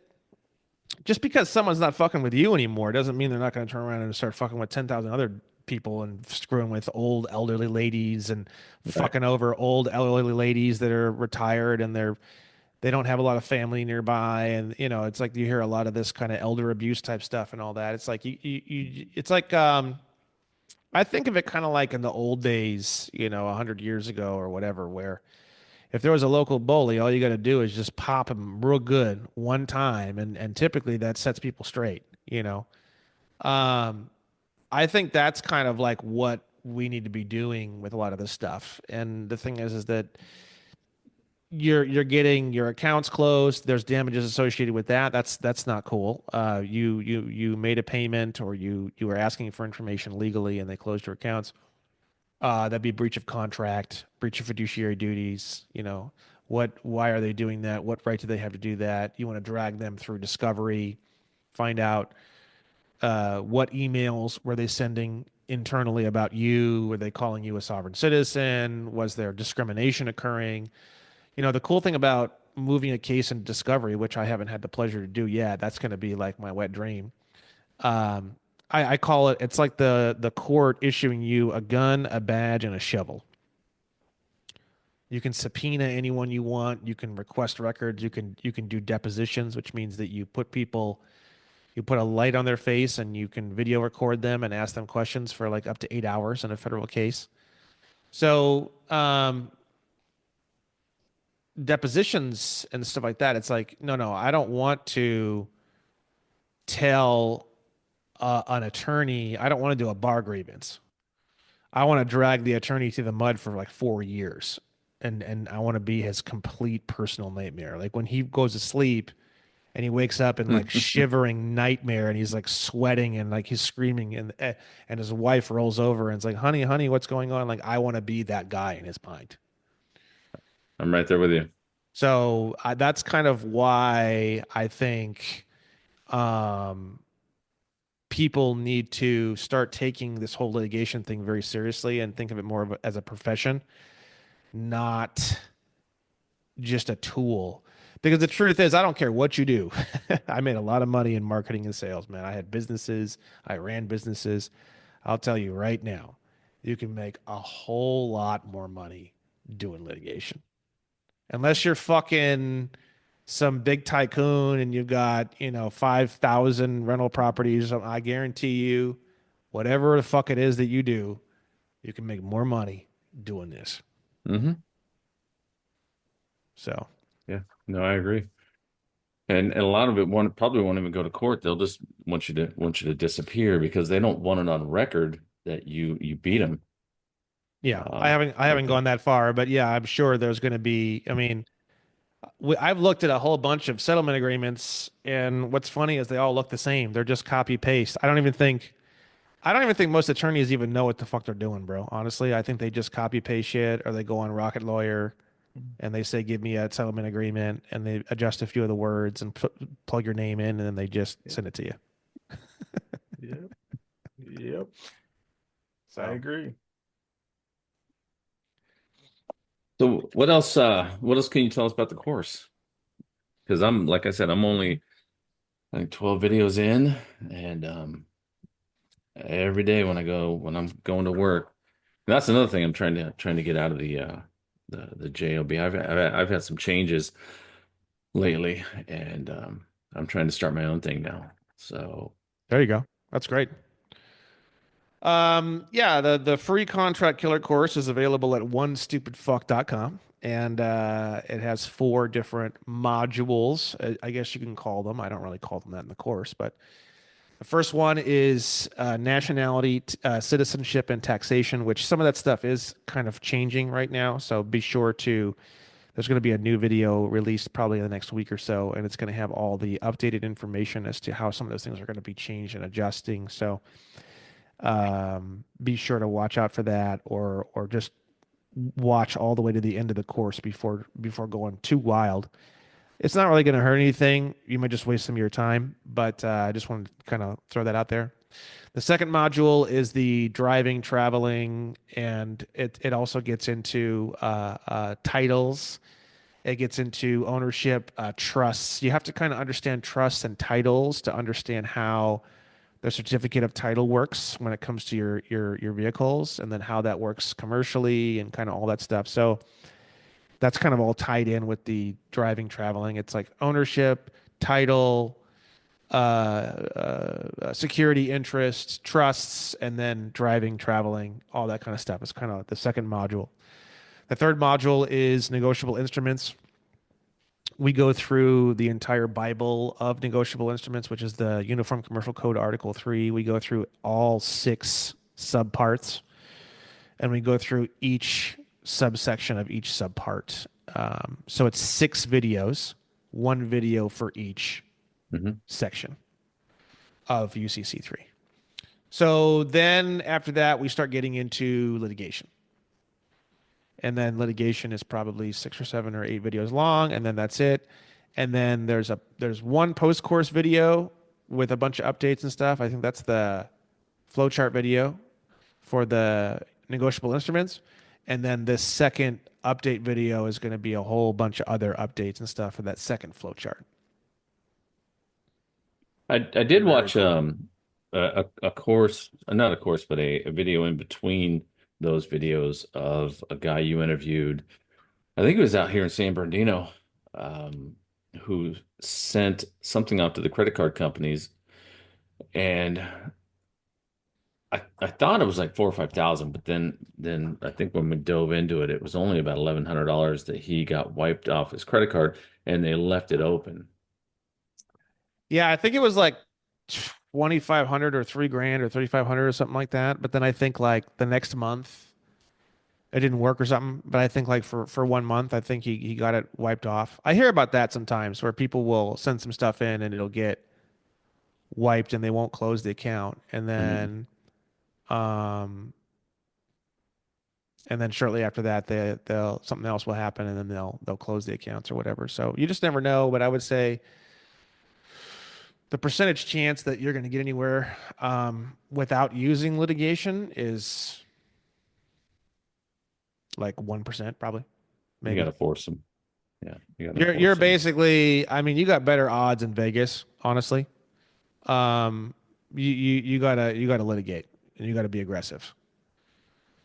just because someone's not fucking with you anymore doesn't mean they're not going to turn around and start fucking with 10,000 other people and screwing with old elderly ladies and
Right.
fucking over old elderly ladies that are retired and they don't have a lot of family nearby. And it's like you hear a lot of this kind of elder abuse type stuff and all that. It's like it's like I think of it kind of like in the old days, 100 years ago or whatever, where if there was a local bully, all you got to do is just pop him real good one time, and typically that sets people straight. Um, I think that's kind of like what we need to be doing with a lot of this stuff. And the thing is that you're getting your accounts closed. There's damages associated with that. That's not cool. You made a payment or you were asking for information legally and they closed your accounts. That'd be breach of contract, breach of fiduciary duties. Why are they doing that? What right do they have to do that? You want to drag them through discovery, find out what emails were they sending internally about you? Were they calling you a sovereign citizen? Was there discrimination occurring? The cool thing about moving a case into discovery, which I haven't had the pleasure to do yet, that's going to be like my wet dream. Um, I call it, it's like the court issuing you a gun, a badge, and a shovel. You can subpoena anyone you want. You can request records. You can do depositions, which means that you put a light on their face and you can video record them and ask them questions for like up to 8 hours in a federal case. So depositions and stuff like that, it's like, no, I don't want to tell an attorney, I don't want to do a bar grievance. I want to drag the attorney through the mud for like 4 years. And I want to be his complete personal nightmare. Like when he goes to sleep and he wakes up in like shivering nightmare and he's like sweating and like he's screaming and his wife rolls over and it's like, honey, what's going on? Like I want to be that guy in his mind.
I'm right there with you.
So that's kind of why I think um, people need to start taking this whole litigation thing very seriously and think of it more as a profession, not just a tool. Because the truth is, I don't care what you do. I made a lot of money in marketing and sales, man. I had businesses, I ran businesses. I'll tell you right now, you can make a whole lot more money doing litigation. Unless you're fucking some big tycoon and you've got, 5,000 rental properties, I guarantee you, whatever the fuck it is that you do, you can make more money doing this.
Hmm.
So,
Yeah. No, I agree. And a lot of it probably won't even go to court. They'll just want you to disappear because they don't want it on record that you beat them.
yeah, I haven't
Like that.
gone that far, but yeah, I'm sure there's going to be, I mean, I've looked at a whole bunch of settlement agreements and what's funny is they all look the same. They're just copy paste. I don't even think most attorneys even know what the fuck they're doing, bro. Honestly, I think they just copy paste shit or they go on Rocket Lawyer and they say, give me a settlement agreement and they adjust a few of the words and plug your name in and then they just
Yeah.
send it to you.
Yep. Yep. I
So,
agree.
So what else can you tell us about the course? Because like I said, I'm only like 12 videos in and every day when I'm going to work. And that's another thing I'm trying to get out of the job. I've had some changes lately and I'm trying to start my own thing now. So,
there you go. That's great. Yeah, the free contract killer course is available at onestupidfuck.com and it has 4 different modules. I guess you can call them. I don't really call them that in the course, but the first one is nationality, citizenship, and taxation, which some of that stuff is kind of changing right now. So be sure to, there's going to be a new video released probably in the next week or so, and it's going to have all the updated information as to how some of those things are going to be changed and adjusting. So be sure to watch out for that, or just watch all the way to the end of the course before going too wild. It's not really going to hurt anything. You might just waste some of your time, but I just wanted to kind of throw that out there. The second module is the driving, traveling, and it also gets into titles. It gets into ownership, trusts. You have to kind of understand trusts and titles to understand how the certificate of title works when it comes to your vehicles, and then how that works commercially and kind of all that stuff. So that's kind of all tied in with the driving traveling. It's like ownership, title, security interests, trusts, and then driving, traveling, all that kind of stuff. It's kind of the second module. The third module is negotiable instruments. We go through the entire Bible of negotiable instruments, which is the Uniform Commercial Code Article 3. We go through all 6 subparts, and we go through each subsection of each subpart. So it's 6 videos, 1 video for each section of UCC3. So then after that, we start getting into litigation. And then litigation is probably 6 or 7 or 8 videos long, and then that's it. And then there's one post-course video with a bunch of updates and stuff. I think that's the flowchart video for the negotiable instruments. And then this second update video is going to be a whole bunch of other updates and stuff for that second flowchart.
I did
Very
watch
cool.
a course, not a course, but a video in between those videos of a guy you interviewed. I think it was out here in San Bernardino, um, who sent something out to the credit card companies, and I thought it was like 4 or 5 thousand, but then I think when we dove into it, it was only about $1,100 that he got wiped off his credit card, and they left it open.
Yeah, I think it was like 2,500 or 3 grand or 3,500 or something like that. But then I think like the next month it didn't work or something. But I think like for 1 month, I think he got it wiped off. I hear about that sometimes where people will send some stuff in and it'll get wiped and they won't close the account.
Mhm.
Um and then shortly after that they'll something else will happen and then they'll close the accounts or whatever. So you just never know. But I would say the percentage chance that you're going to get anywhere without using litigation is like 1%, probably,
You got
maybe.
to force them. Yeah, you got to
You're
force them.
basically, I mean, you got better odds in Vegas, honestly. Um, you gotta litigate and you gotta be aggressive.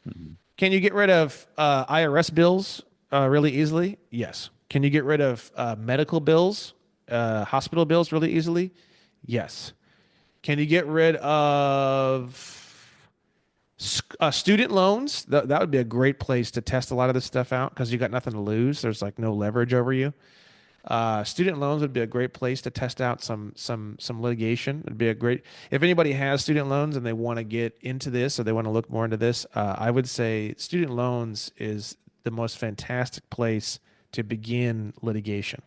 Mhm.
Can you get rid of IRS bills really easily? Yes. Can you get rid of medical bills, hospital bills really easily? Yes. Can you get rid of student loans? That would be a great place to test a lot of this stuff out because you got nothing to lose. There's like no leverage over you. Student loans would be a great place to test out some litigation. It'd be a great if anybody has student loans and they want to get into this or they want to look more into this. I would say student loans is the most fantastic place to begin litigation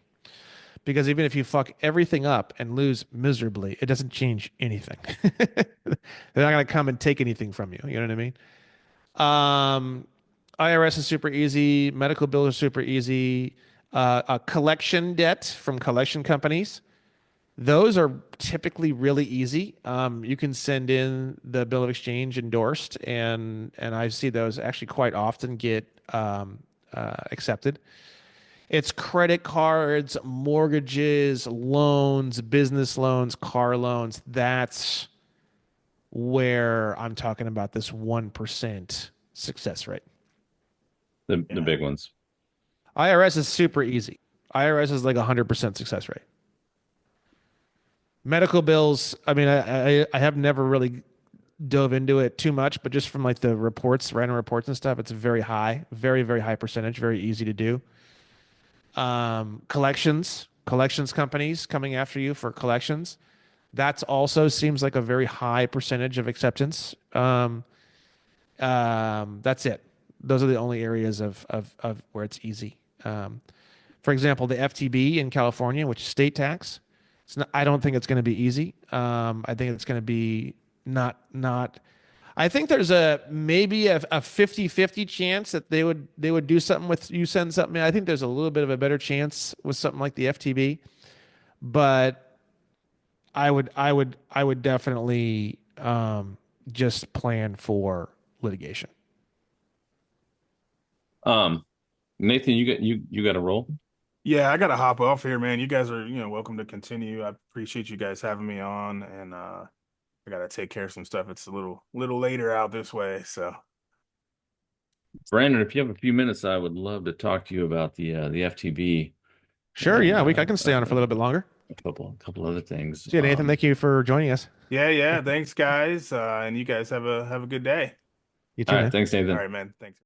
because even if you fuck everything up and lose miserably, it doesn't change anything. They're not going to come and take anything from you. You know what I mean? IRS is super easy. Medical bills are super easy. A collection debt from collection companies. Those are typically really easy. You can send in the bill of exchange endorsed, and I see those actually quite often get accepted. It's credit cards, mortgages, loans, business loans, car loans. That's where I'm talking about this 1% success rate.
The
Yeah.
big ones.
IRS is super easy. IRS is like 100% success rate. Medical bills, I mean, I have never really dove into it too much, but just from like the reports, random reports and stuff, it's very high, very, very high percentage, very easy to do. Collections companies coming after you for collections. That's also seems like a very high percentage of acceptance. That's it. Those are the only areas of where it's easy. For example, the FTB in California, which is state tax, it's not, I don't think it's going to be easy. I think it's going to be not. I think there's a maybe a 50-50 chance that they would do something with you send something. I think there's a little bit of a better chance with something like the FTB, but I would definitely just plan for litigation.
Um, Nathan, you got a roll?
Yeah, I gotta hop off here, man. You guys are, welcome to continue. I appreciate you guys having me on, and I gotta take care of some stuff. It's a little later out this way, so.
Brandon, if you have a few minutes, I would love to talk to you about the FTB
Sure,
and
yeah, I can stay on it for a little bit longer.
a couple other things.
See you, Nathan. Thank you for joining us.
Yeah. Thanks, guys. And you guys have a good day.
You
All
too,
right,
man.
thanks,
All
Nathan.
right, man. Thanks.